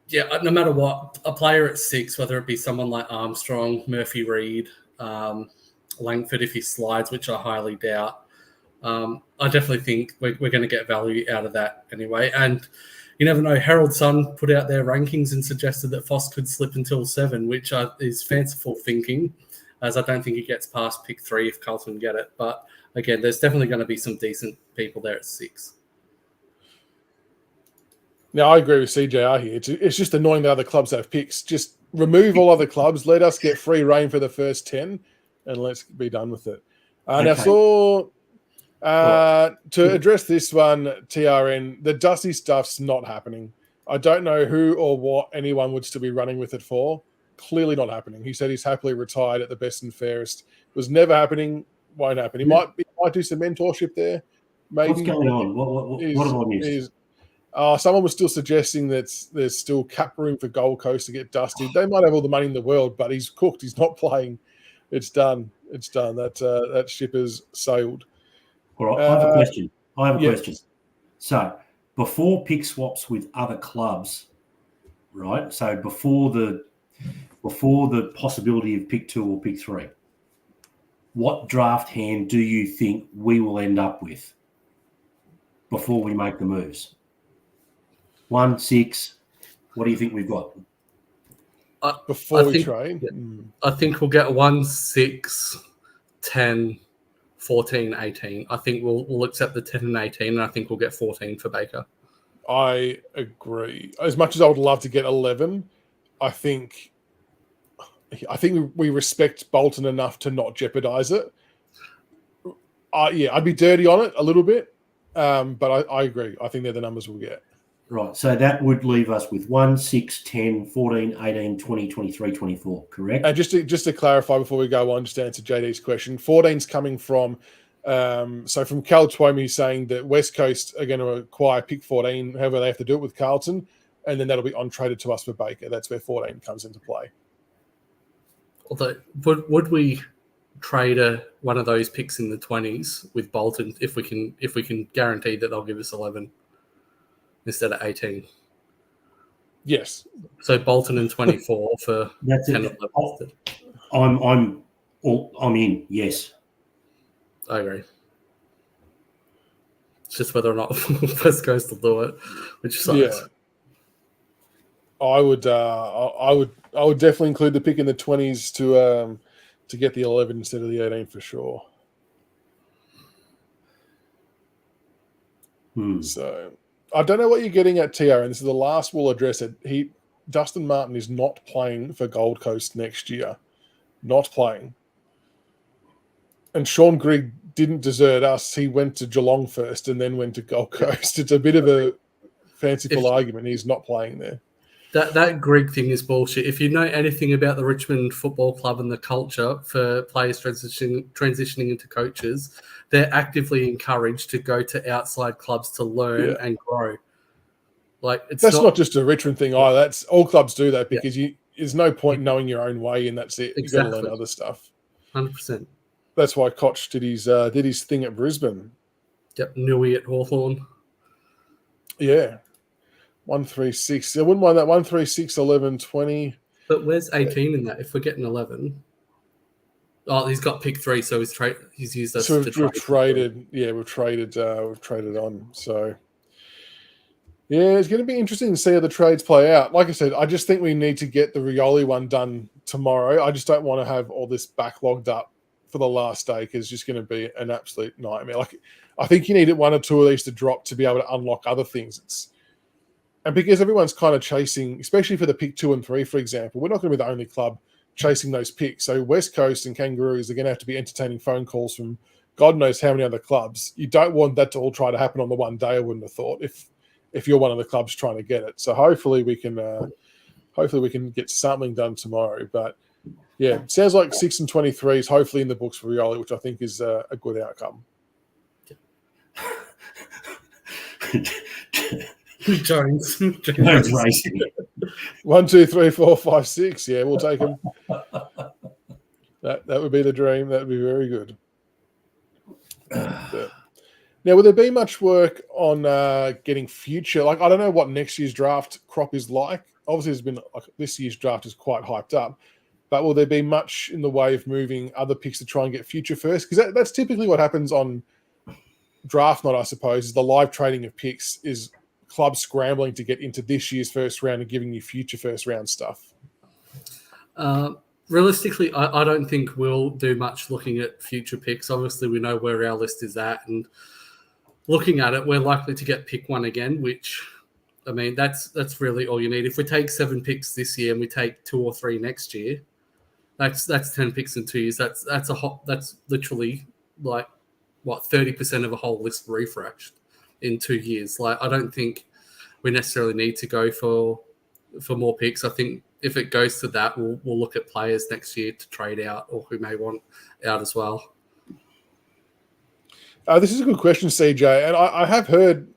yeah, no matter what, a player at 6, whether it be someone like Armstrong, Murphy Reed, Langford if he slides, which I highly doubt, I definitely think we're going to get value out of that anyway. And you never know. Herald Sun put out their rankings and suggested that Foss could slip until 7, which is fanciful thinking, as I don't think he gets past pick 3 if Carlton get it. But again, there's definitely going to be some decent people there at 6. Now, I agree with CJR here. It's just annoying that other clubs have picks. Just remove all other clubs. Let us get free reign for the first 10, and let's be done with it. Now, to address this one, TRN, the Dusty stuff's not happening. I don't know who or what anyone would still be running with it for. Clearly not happening. He said he's happily retired at the best and fairest. Was never happening. Won't happen. He might do some mentorship there. Maybe. What's going on? What have I missed? Someone was still suggesting that there's still cap room for Gold Coast to get Dusty. They might have all the money in the world, but he's cooked. He's not playing. It's done. It's done. That ship has sailed. All right, I have a question. Question. So before pick swaps with other clubs, right? So before the possibility of pick 2 or pick 3, what draft hand do you think we will end up with before we make the moves? 1, 6. What do you think we've got? Before we trade? Yeah, I think we'll get 1, 6, 10, 14, 18. I think we'll accept the 10 and 18, and I think we'll get 14 for Baker. I agree. As much as I would love to get 11, I think we respect Bolton enough to not jeopardize it. I'd be dirty on it a little bit, but I agree. I think they're the numbers we'll get. Right, so that would leave us with 1, 6, 10, 14, 18, 20, 23, 24, correct? And just to clarify before we go on, just to answer JD's question, 14's coming from, from Cal Twomey saying that West Coast are going to acquire pick 14, however they have to do it with Carlton, and then that'll be on-traded to us for Baker. That's where 14 comes into play. Although, would we trade one of those picks in the 20s with Bolton if we can guarantee that they'll give us 11 instead of 18? Yes. So Bolton and 24 for 10 and 11. I'm in. Yes. I agree. It's just whether or not West Coast will do it, which sucks. Yeah. I would definitely include the pick in the 20s to get the 11 instead of the 18 for sure. So I don't know what you're getting at, TR, and this is the last we'll address it. Dustin Martin is not playing for Gold Coast next year. Not playing. And Sean Grigg didn't desert us. He went to Geelong first and then went to Gold Coast. It's a bit of a fanciful argument. He's not playing there. That Grigg thing is bullshit. If you know anything about the Richmond Football Club and the culture for players transitioning into coaches, they're actively encouraged to go to outside clubs to learn and grow. That's not just a Richmond thing either. That's all clubs do that because there's no point knowing your own way, and that's it. You've got to learn other stuff. 100%. That's why Koch did his thing at Brisbane. Yep, Newey at Hawthorn. Yeah. 136. I wouldn't mind that. 136, 11, 20. But where's 18 in that? If we're getting 11. Oh, he's got pick 3, so he's used us to trade. We've traded. Yeah, we've traded on. So yeah, it's going to be interesting to see how the trades play out. Like I said, I just think we need to get the Rioli one done tomorrow. I just don't want to have all this backlogged up for the last day because it's just going to be an absolute nightmare. I think you need 1 or 2 of these to drop to be able to unlock other things. And because everyone's kind of chasing, especially for the pick 2 and 3, for example, we're not going to be the only club chasing those picks. So West Coast and Kangaroos are going to have to be entertaining phone calls from God knows how many other clubs. You don't want that to all try to happen on the one day, I wouldn't have thought, if you're one of the clubs trying to get it. So hopefully we can get something done tomorrow. But yeah, it sounds like 6 and 23 is hopefully in the books for Rioli, which I think is a good outcome. Jones racing. 1, 2, 3, 4, 5, 6. Yeah, we'll take him. That would be the dream. That would be very good. Now, will there be much work on getting future? I don't know what next year's draft crop is like. Obviously, there's been this year's draft is quite hyped up. But will there be much in the way of moving other picks to try and get future first? Because that's typically what happens on draft night, I suppose, is the live trading of picks is clubs scrambling to get into this year's first round and giving you future first round stuff. Realistically, I don't think we'll do much looking at future picks. Obviously, we know where our list is at, and looking at it, we're likely to get pick 1 again, which, I mean, that's really all you need. If we take 7 picks this year and we take 2 or 3 next year, that's 10 picks in 2 years. That's literally 30% of a whole list refreshed in 2 years. I don't think we necessarily need to go for more picks. I think if it goes to that, we'll look at players next year to trade out or who may want out as well. This is a good question, CJ. And I have heard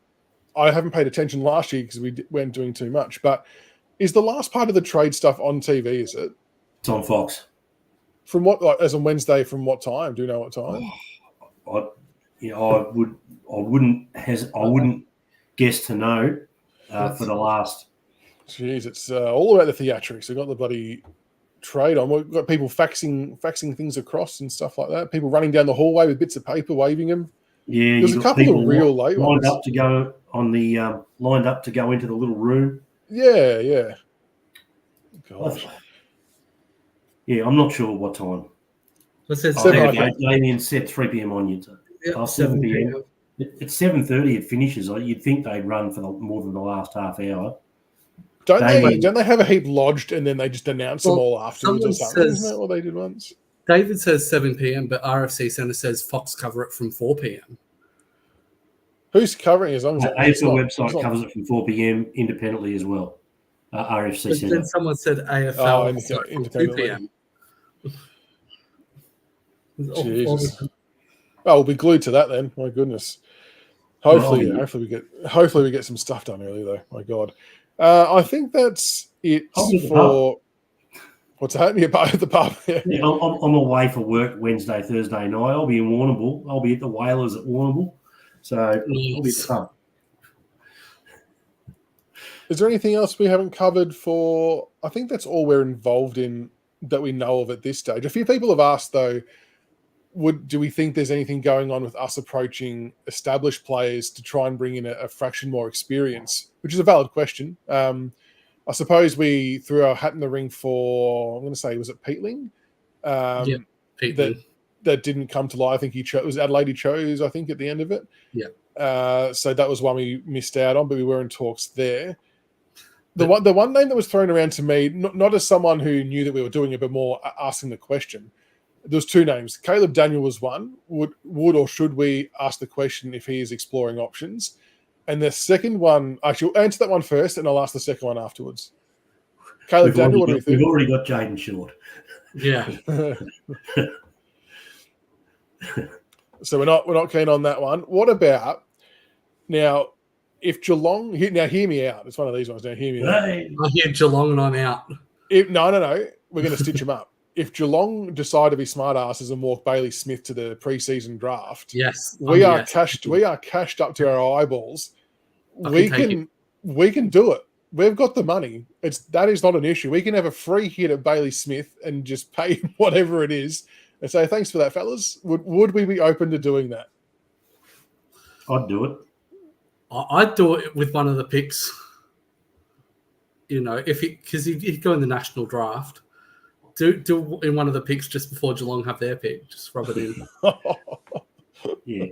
I haven't paid attention last year because we weren't doing too much. But is the last part of the trade stuff on TV? Is it? It's on Fox. From what, like, as on Wednesday? From what time? Do you know what time? I wouldn't guess to know for the last. Jeez, it's all about the theatrics. We've got the bloody trade on. We've got people faxing things across and stuff like that. People running down the hallway with bits of paper, waving them. Yeah, there's a couple of real late lined ones. up to go on the lined up to go into the little room. Yeah. Gosh. Yeah, I'm not sure what time. Damien said 3 p.m. on YouTube. Yeah, 7 p.m. It's 7:30. It finishes. You'd think they'd run for more than the last half hour. Don't they have a heap lodged and then they just announce them all afterwards or something? Isn't that what they did once? David says 7 p.m, but RFC Centre says Fox cover it from 4 p.m. Who's covering it? As long as AFL website covers it from 4 p.m. independently as well. RFC Centre. Then someone said AFL independently. 2 p.m. Jesus. Oh, we'll be glued to that then. My goodness. Hopefully we get some stuff done early though. My God. I think that's it for. What's happening at the pub? Yeah, I'm away for work Wednesday, Thursday night. I'll be in Warrnambool. I'll be at the Whalers at Warrnambool. So I'll be at the pub. Is there anything else we haven't covered for? I think that's all we're involved in that we know of at this stage. A few people have asked though, do we think there's anything going on with us approaching established players to try and bring in a fraction more experience, which is a valid question. I suppose we threw our hat in the ring for, I'm going to say, was it Peatling? Peatling. That didn't come to light. I think it was Adelaide he chose, I think, at the end of it. Yeah. So that was one we missed out on, but we were in talks there. The one name that was thrown around to me, not as someone who knew that we were doing it, but more asking the question. There was 2 names. Caleb Daniel was one. Would or should we ask the question if he is exploring options? And the second one, actually, I'll answer that one first, and I'll ask the second one afterwards. Caleb Daniel, what do you think? We've already got Jaden Short. Yeah. So we're not keen on that one. What about now? If Geelong, now hear me out. It's one of these ones. Now hear me out. I hear Geelong and I'm out. No. We're going to stitch them up. If Geelong decide to be smart asses and walk Bailey Smith to the preseason draft, yes, we are cashed up to our eyeballs. We can do it. We've got the money. That is not an issue. We can have a free hit at Bailey Smith and just pay him whatever it is and say thanks for that, fellas. Would we be open to doing that? I'd do it. I'd do it with one of the picks. Because he'd go in the national draft. Do in one of the picks just before Geelong have their pick. Just rub it in. Yeah.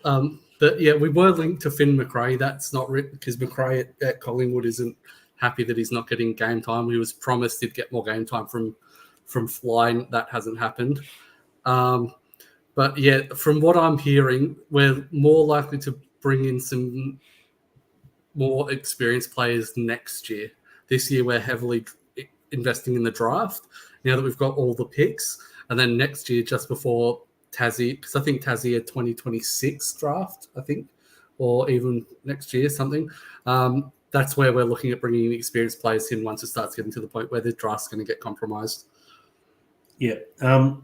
But yeah, we were linked to Finn McRae. That's not written because McRae at Collingwood isn't happy that he's not getting game time. He was promised he'd get more game time from flying. That hasn't happened. But yeah, from what I'm hearing, we're more likely to bring in some more experienced players next year. This year, we're heavily investing in the draft now that we've got all the picks, and then next year just before Tassie, because I think Tassie had 2026 draft, I think, or even next year something. That's where we're looking at bringing experienced players in once it starts getting to the point where the draft's going to get compromised. Yeah. Now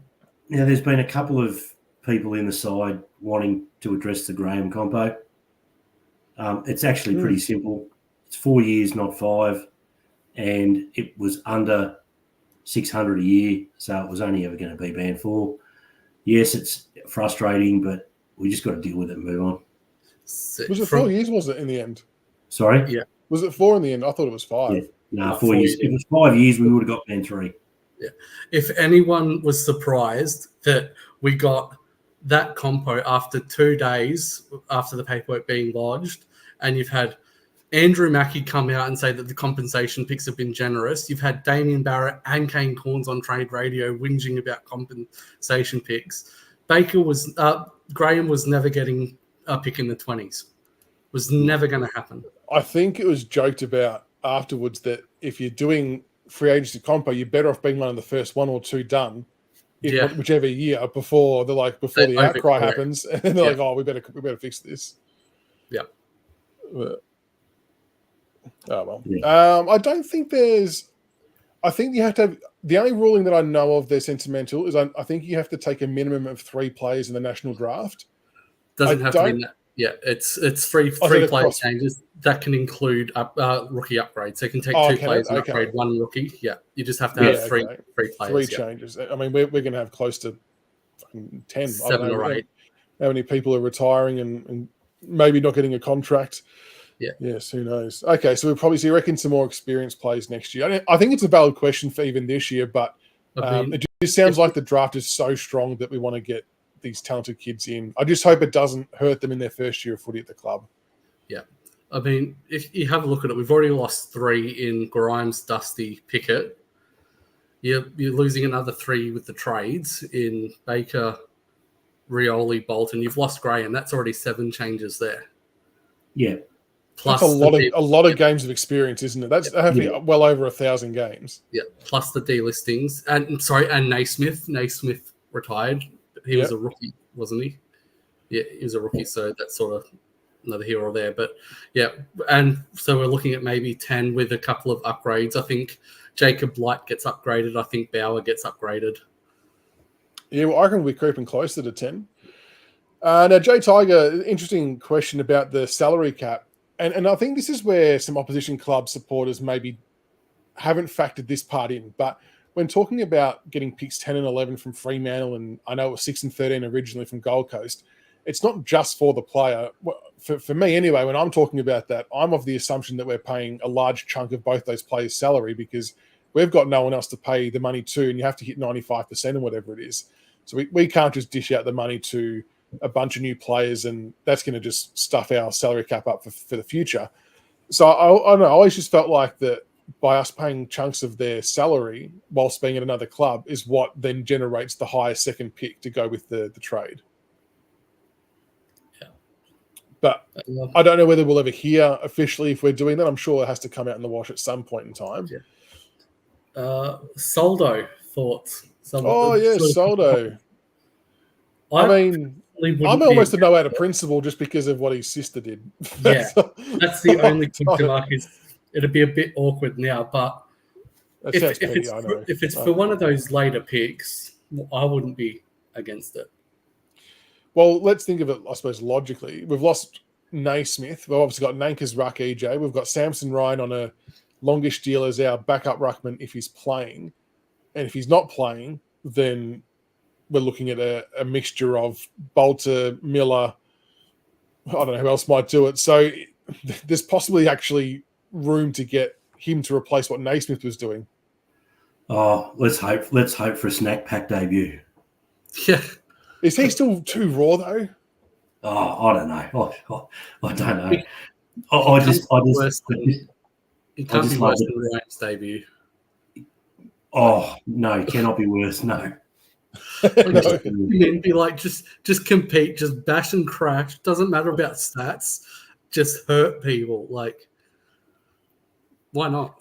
there's been a couple of people in the side wanting to address the Graham compo. It's actually pretty simple. It's 4 years, not 5. And it was under 600 a year, so it was only ever going to be band 4. Yes, it's frustrating, but we just got to deal with it and move on. Was it 4 years, was it, in the end? Sorry? Yeah. Was it 4 in the end? I thought it was 5. Yeah. No, 4 years. If it was 5 years, we would have got band 3. Yeah. If anyone was surprised that we got that compo after 2 days after the paperwork being lodged, and you've had Andrew Mackie come out and say that the compensation picks have been generous. You've had Damien Barrett and Kane Corns on Trade Radio whinging about compensation picks. Graham was never getting a pick in the 20s. Was never going to happen. I think it was joked about afterwards that if you're doing free agency compo, you're better off being one of the first 1 or 2 done, whichever year before the outcry happens, and then they're like, "Oh, we better fix this." Yeah. Oh well. Yeah. I don't think there's. I think you have to have the only ruling that I know of that's sentimental is I think you have to take a minimum of 3 players in the national draft. Doesn't have to be that. Yeah, it's three player changes that can include rookie upgrades. So you can take 2 players and upgrade 1 rookie. Yeah, you just have to have three players. 3 changes. I mean, we're going to have close to 10, 7 or 8. How many people are retiring and maybe not getting a contract? Yeah. Yes, who knows? Okay, so we'll probably see, reckon, some more experienced players next year. I think it's a valid question for even this year, but it just sounds like the draft is so strong that we want to get these talented kids in. I just hope it doesn't hurt them in their first year of footy at the club. Yeah. I mean, if you have a look at it, we've already lost 3 in Grimes, Dusty, Pickett. You're losing another 3 with the trades in Baker, Rioli, Bolton. You've lost Graham. That's already 7 changes there. Yeah. Plus that's a lot of games of experience, isn't it? That's well over 1,000 games. Yeah. Plus the delistings. And Naismith. Naismith retired. He was a rookie, wasn't he? Yeah, he was a rookie, so that's sort of another hero there. But yeah, and so we're looking at maybe 10 with a couple of upgrades. I think Jacob Light gets upgraded. I think Bauer gets upgraded. Yeah, well, I reckon we're creeping closer to 10. Now, Jay Tiger, interesting question about the salary cap. And I think this is where some opposition club supporters maybe haven't factored this part in. But when talking about getting picks 10 and 11 from Fremantle, and I know it was 6 and 13 originally from Gold Coast, it's not just for the player. For me anyway, when I'm talking about that, I'm of the assumption that we're paying a large chunk of both those players' salary because we've got no one else to pay the money to, and you have to hit 95% and whatever it is. So we can't just dish out the money to a bunch of new players, and that's going to just stuff our salary cap up for the future. So I don't know, I always just felt like that by us paying chunks of their salary whilst being at another club is what then generates the highest second pick to go with the trade. Yeah. But I don't know whether we'll ever hear officially if we're doing that. I'm sure it has to come out in the wash at some point in time. Yeah. Soldo thoughts. Soldo. I mean, I'm almost a no out of principle just because of what his sister did. Yeah, that's the only thing to mark is it'd be a bit awkward now, but if it's for one of those later picks, I wouldn't be against it. Well, let's think of it, I suppose, logically. We've lost Naismith. We've obviously got Nanker's ruck EJ. We've got Samson Ryan on a longish deal as our backup ruckman if he's playing. And if he's not playing, then we're looking at a mixture of Bolter, Miller. I don't know who else might do it. So there's possibly actually room to get him to replace what Naismith was doing. Oh, let's hope for a snack pack debut. Yeah. Is he still too raw though? Oh, I don't know. I don't know. It can't be worse than Ryan's debut. Oh no, it cannot be worse. No. Be like, just compete, just bash and crash. Doesn't matter about stats. Just hurt people. Like, why not?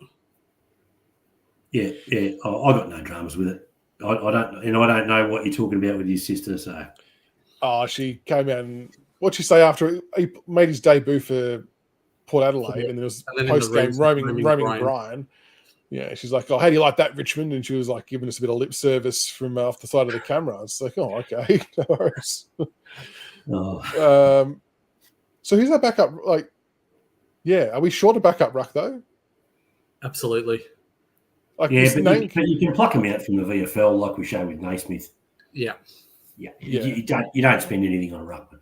Yeah. I got no dramas with it. I don't know what you're talking about with your sister. So, she came out and what'd she say after he made his debut for Port Adelaide, and there was post game roaming Brian. Yeah, she's like, "Oh, how do you like that, Richmond?" And she was like giving us a bit of lip service from off the side of the camera. It's like, "Oh, okay, no worries." So who's that backup? Like, yeah, are we short of backup ruck though? Absolutely. Like, yeah, but you can pluck him out from the VFL like we showed with Naismith. Yeah. You don't spend anything on a ruckman.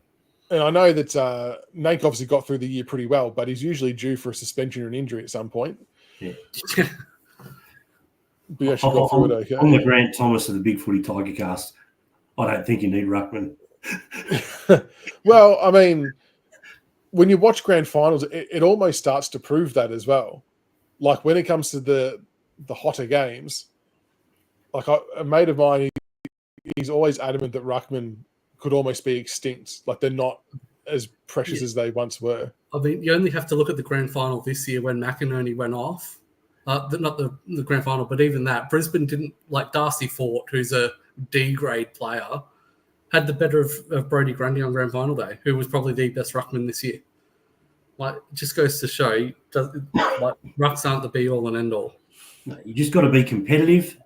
And I know that Nank obviously got through the year pretty well, but he's usually due for a suspension or an injury at some point. Yeah. But actually got through it okay. I'm the Grant Thomas of the Big Footy Tiger Cast. I don't think you need ruckman. Well, I mean, when you watch grand finals, it almost starts to prove that as well. Like when it comes to the hotter games, like a mate of mine, he's always adamant that ruckman could almost be extinct. Like they're not as precious as they once were. I mean, you only have to look at the grand final this year when McInerney went off. Not the grand final, but even that. Brisbane didn't, like Darcy Fort, who's a D-grade player, had the better of Brodie Grundy on grand final day, who was probably the best ruckman this year. Like, it just goes to show, like, rucks aren't the be all and end all. No, you just got to be competitive.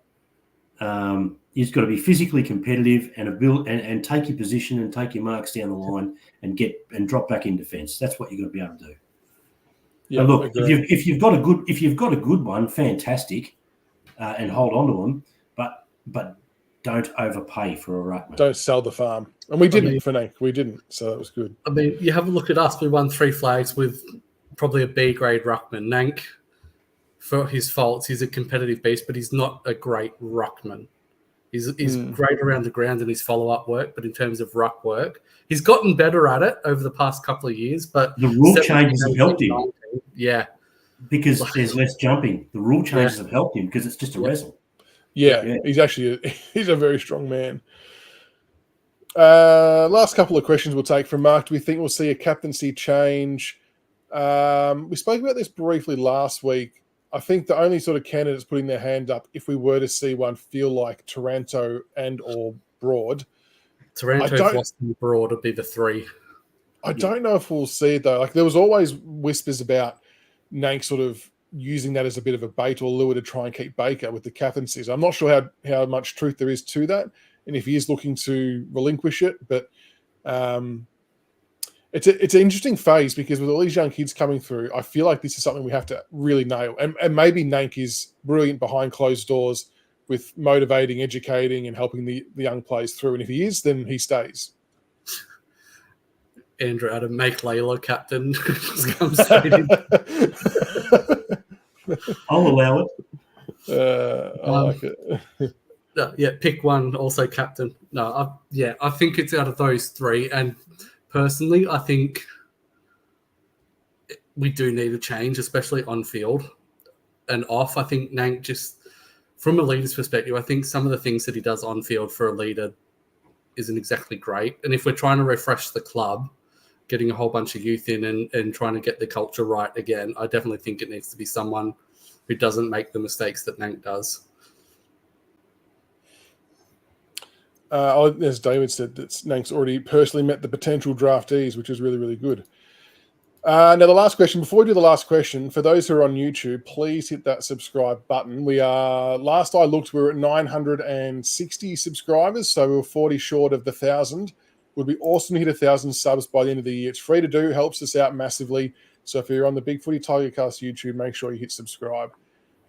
You've got to be physically competitive and take your position and take your marks down the line and drop back in defence. That's what you've got to be able to do. Yeah, look, if you've got a good one, fantastic, and hold on to them, but don't overpay for a ruckman. Don't sell the farm, and we didn't for Nank. We didn't, so that was good. I mean, you have a look at us. We won 3 flags with probably a B grade ruckman. Nank, for his faults, he's a competitive beast, but he's not a great ruckman. He's great around the ground in his follow-up work, but in terms of ruck work, he's gotten better at it over the past couple of years. But the rule changes have helped him. Yeah. Because there's less jumping. The rule changes have helped him because it's just a wrestle. Yeah, he's actually he's a very strong man. Last couple of questions we'll take from Mark. Do we think we'll see a captaincy change? We spoke about this briefly last week. I think the only sort of candidates putting their hand up, if we were to see one, feel like Taranto and or Broad. Taranto, Flossie, Broad would be the 3. I don't know if we'll see it, though. Like, there was always whispers about Nank sort of using that as a bit of a bait or lure to try and keep Baker with the captaincy. So I'm not sure how much truth there is to that and if he is looking to relinquish it. But it's an interesting phase because with all these young kids coming through, I feel like this is something we have to really nail. And maybe Nank is brilliant behind closed doors with motivating, educating, and helping the young players through. And if he is, then he stays. Andrew Adam, make Layla captain. Just come straight in. I'll allow it. I like it. Yeah, pick one, also captain. No, I think it's out of those 3. And personally, I think we do need a change, especially on field and off. I think Nank, just from a leader's perspective, I think some of the things that he does on field for a leader isn't exactly great. And if we're trying to refresh the club, getting a whole bunch of youth in and trying to get the culture right again, I definitely think it needs to be someone who doesn't make the mistakes that Nank does. As David said, that Nank's already personally met the potential draftees, which is really, really good. Now, the last question, before we do the last question, for those who are on YouTube, please hit that subscribe button. We are, last I looked, we were at 960 subscribers, so we were 40 short of the 1,000. It would be awesome to hit 1,000 subs by the end of the year. It's free to do, helps us out massively. So if you're on the Big Footy Tigercast YouTube, make sure you hit subscribe.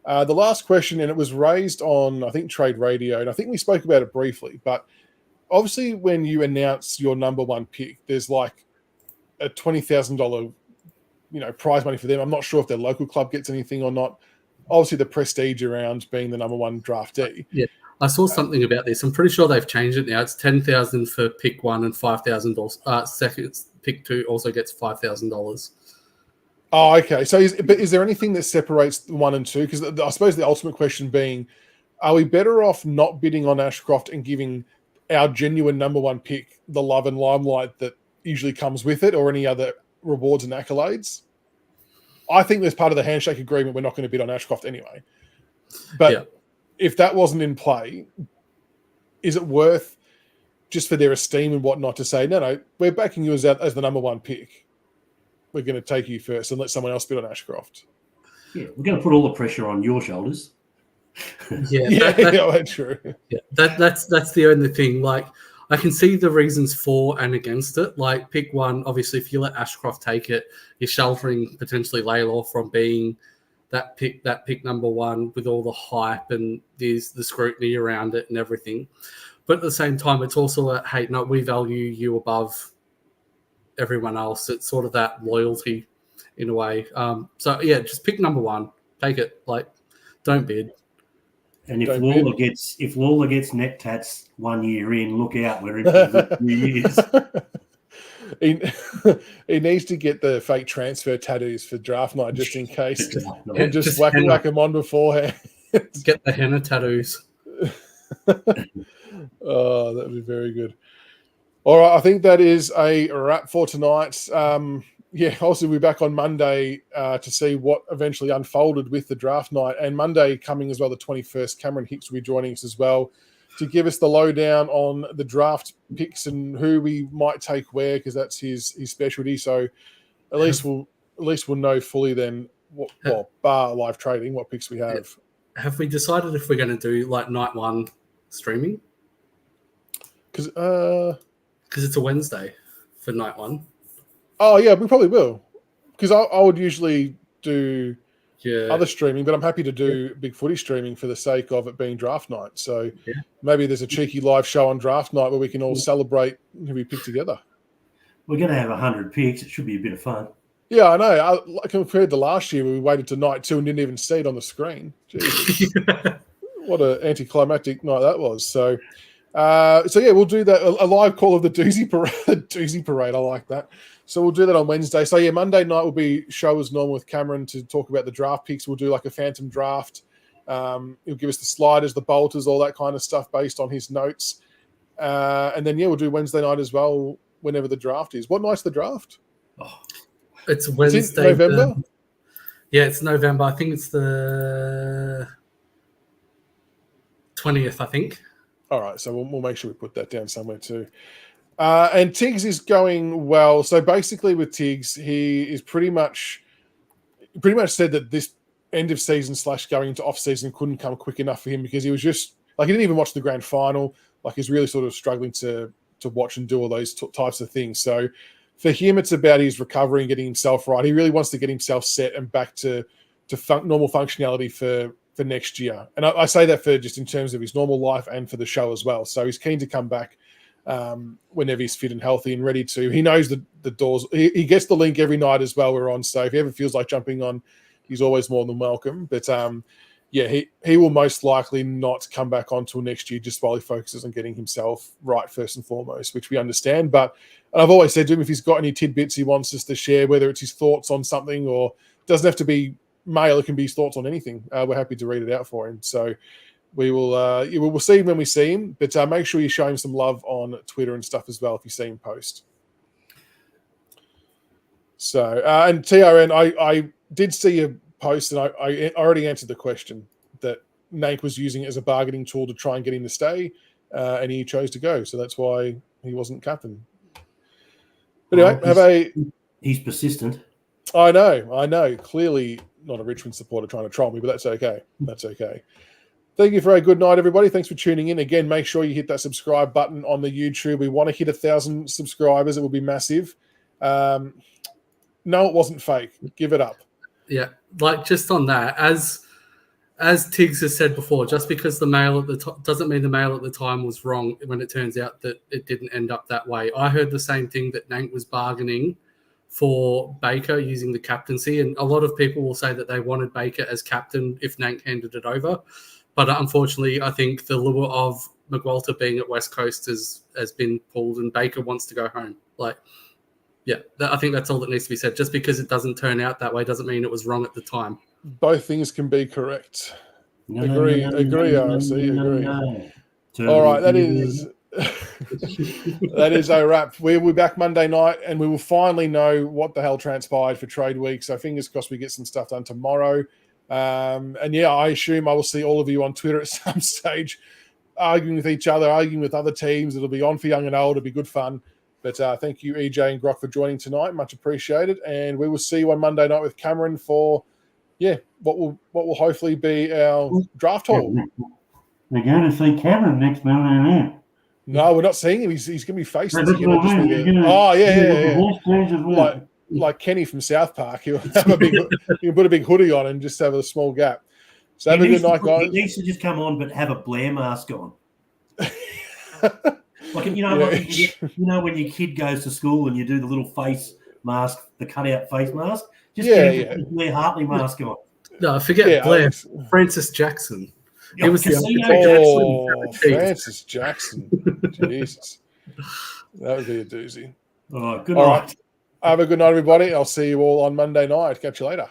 The last question, and it was raised on, I think, Trade Radio, and I think we spoke about it briefly, but obviously when you announce your number 1 pick, there's like a $20,000 prize money for them. I'm not sure if their local club gets anything or not. Obviously the prestige around being the number 1 draftee. Yeah, I saw something about this. I'm pretty sure they've changed it now. It's $10,000 for pick 1 and $5,000. Second pick 2 also gets $5,000. Oh, okay. So is there anything that separates 1 and 2? Because I suppose the ultimate question being, are we better off not bidding on Ashcroft and giving our genuine number 1 pick the love and limelight that usually comes with it, or any other rewards and accolades? I think there's part of the handshake agreement we're not going to bid on Ashcroft anyway. But if that wasn't in play, is it worth, just for their esteem and whatnot, to say, no, we're backing you as the number 1 pick. We're going to take you first and let someone else bid on Ashcroft. Yeah, we're going to put all the pressure on your shoulders. That's true. Yeah, that's the only thing. Like, I can see the reasons for and against it. Like, pick 1, obviously, if you let Ashcroft take it, you're sheltering potentially Laylaw from being that pick number 1 with all the hype and the scrutiny around it and everything. But at the same time, it's also a, hey, no, we value you above everyone else. It's sort of that loyalty in a way. So yeah, just pick number 1, take it. Like, don't bid. And if Lawler gets neck tats 1 year in, look out, we're in for 3 years. He needs to get the fake transfer tattoos for draft night just in case, and just whack them on beforehand. Get the henna tattoos. Oh, that would be very good. All right, I think that is a wrap for tonight. Also we'll be back on Monday to see what eventually unfolded with the draft night. And Monday coming as well, the 21st, Cameron Hicks will be joining us as well to give us the lowdown on the draft picks and who we might take where, because that's his specialty. So at least we'll at least we'll know fully then what bar live trading, what picks we have. Have we decided if we're going to do like night one streaming? Because it's a Wednesday for night one. Oh yeah, we probably will. Because I would usually do other streaming, but I'm happy to do big footy streaming for the sake of it being draft night. So maybe there's a cheeky live show on draft night where we can all celebrate who we pick together. We're going to have 100 picks. It should be a bit of fun. Yeah, I know. Compared to last year, we waited to night 2 and didn't even see it on the screen. What an anticlimactic night that was. So yeah, we'll do that. A live call of the Doozy Parade. I like that. So we'll do that on Wednesday. So yeah, Monday night will be show as normal with Cameron to talk about the draft picks. We'll do like a phantom draft. He'll give us the sliders, the bolters, all that kind of stuff based on his notes. And then, we'll do Wednesday night as well whenever the draft is. What night's the draft? It's Wednesday. Is it November? It's November. I think it's the 20th, I think. All right, so we'll make sure we put that down somewhere too. And Tiggs is going well. So basically with Tiggs, he is pretty much said that this end of season / going into off season couldn't come quick enough for him because he was just like, he didn't even watch the grand final. Like he's really sort of struggling to watch and do all those types of things. So for him, it's about his recovery and getting himself right. He really wants to get himself set and back to normal functionality for next year. And I say that for just in terms of his normal life and for the show as well. So he's keen to come back whenever he's fit and healthy and ready to. He knows the doors. He gets the link every night as well. We're on. So if he ever feels like jumping on, he's always more than welcome. But he will most likely not come back on till next year just while he focuses on getting himself right first and foremost, which we understand. But I've always said to him, if he's got any tidbits he wants us to share, whether it's his thoughts on something or doesn't have to be mail, it can be his thoughts on anything. We're happy to read it out for him. So we will we'll see him when we see him, but make sure you show him some love on Twitter and stuff as well if you see him post. So and TRN, I did see a post and I already answered the question that Nank was using it as a bargaining tool to try and get him to stay, and he chose to go. So that's why he wasn't captain. But anyway, he's persistent. I know. Clearly not a Richmond supporter trying to troll me, but that's okay. That's okay. Thank you for a good night, everybody. Thanks for tuning in. Again, make sure you hit that subscribe button on the YouTube. We want to hit 1,000 subscribers. It will be massive. No, it wasn't fake. Give it up. Yeah, like just on that, as Tiggs has said before, just because the mail at the doesn't mean the mail at the time was wrong when it turns out that it didn't end up that way. I heard the same thing, that Nank was bargaining for Baker using the captaincy, and a lot of people will say that they wanted Baker as captain if Nank handed it over. But unfortunately, I think the lure of McWalter being at West Coast has been pulled, and Baker wants to go home. I think that's all that needs to be said. Just because it doesn't turn out that way doesn't mean it was wrong at the time. Both things can be correct. Agree, RC, agree. All right, that is a wrap. We'll be back Monday night, and we will finally know what the hell transpired for trade week. So fingers crossed we get some stuff done tomorrow. I assume I will see all of you on Twitter at some stage, arguing with each other, arguing with other teams. It'll be on for young and old. It'll be good fun. But thank you, EJ and Grok, for joining tonight. Much appreciated. And we will see you on Monday night with Cameron for, what will hopefully be our draft haul. We're going to see Cameron next Monday night. No, we're not seeing him. He's going to be faceless. Like Kenny from South Park. He'll put a big hoodie on and just have a small gap. So have a good night, guys. He needs to just come on but have a Blair mask on. When your kid goes to school and you do the little face mask, the cutout face mask, just get the Blair Hartley mask on. No, forget Blair. Francis Jackson. He was Francis Jackson. Jesus. That would be a doozy. All right, good night. Have a good night, everybody. I'll see you all on Monday night. Catch you later.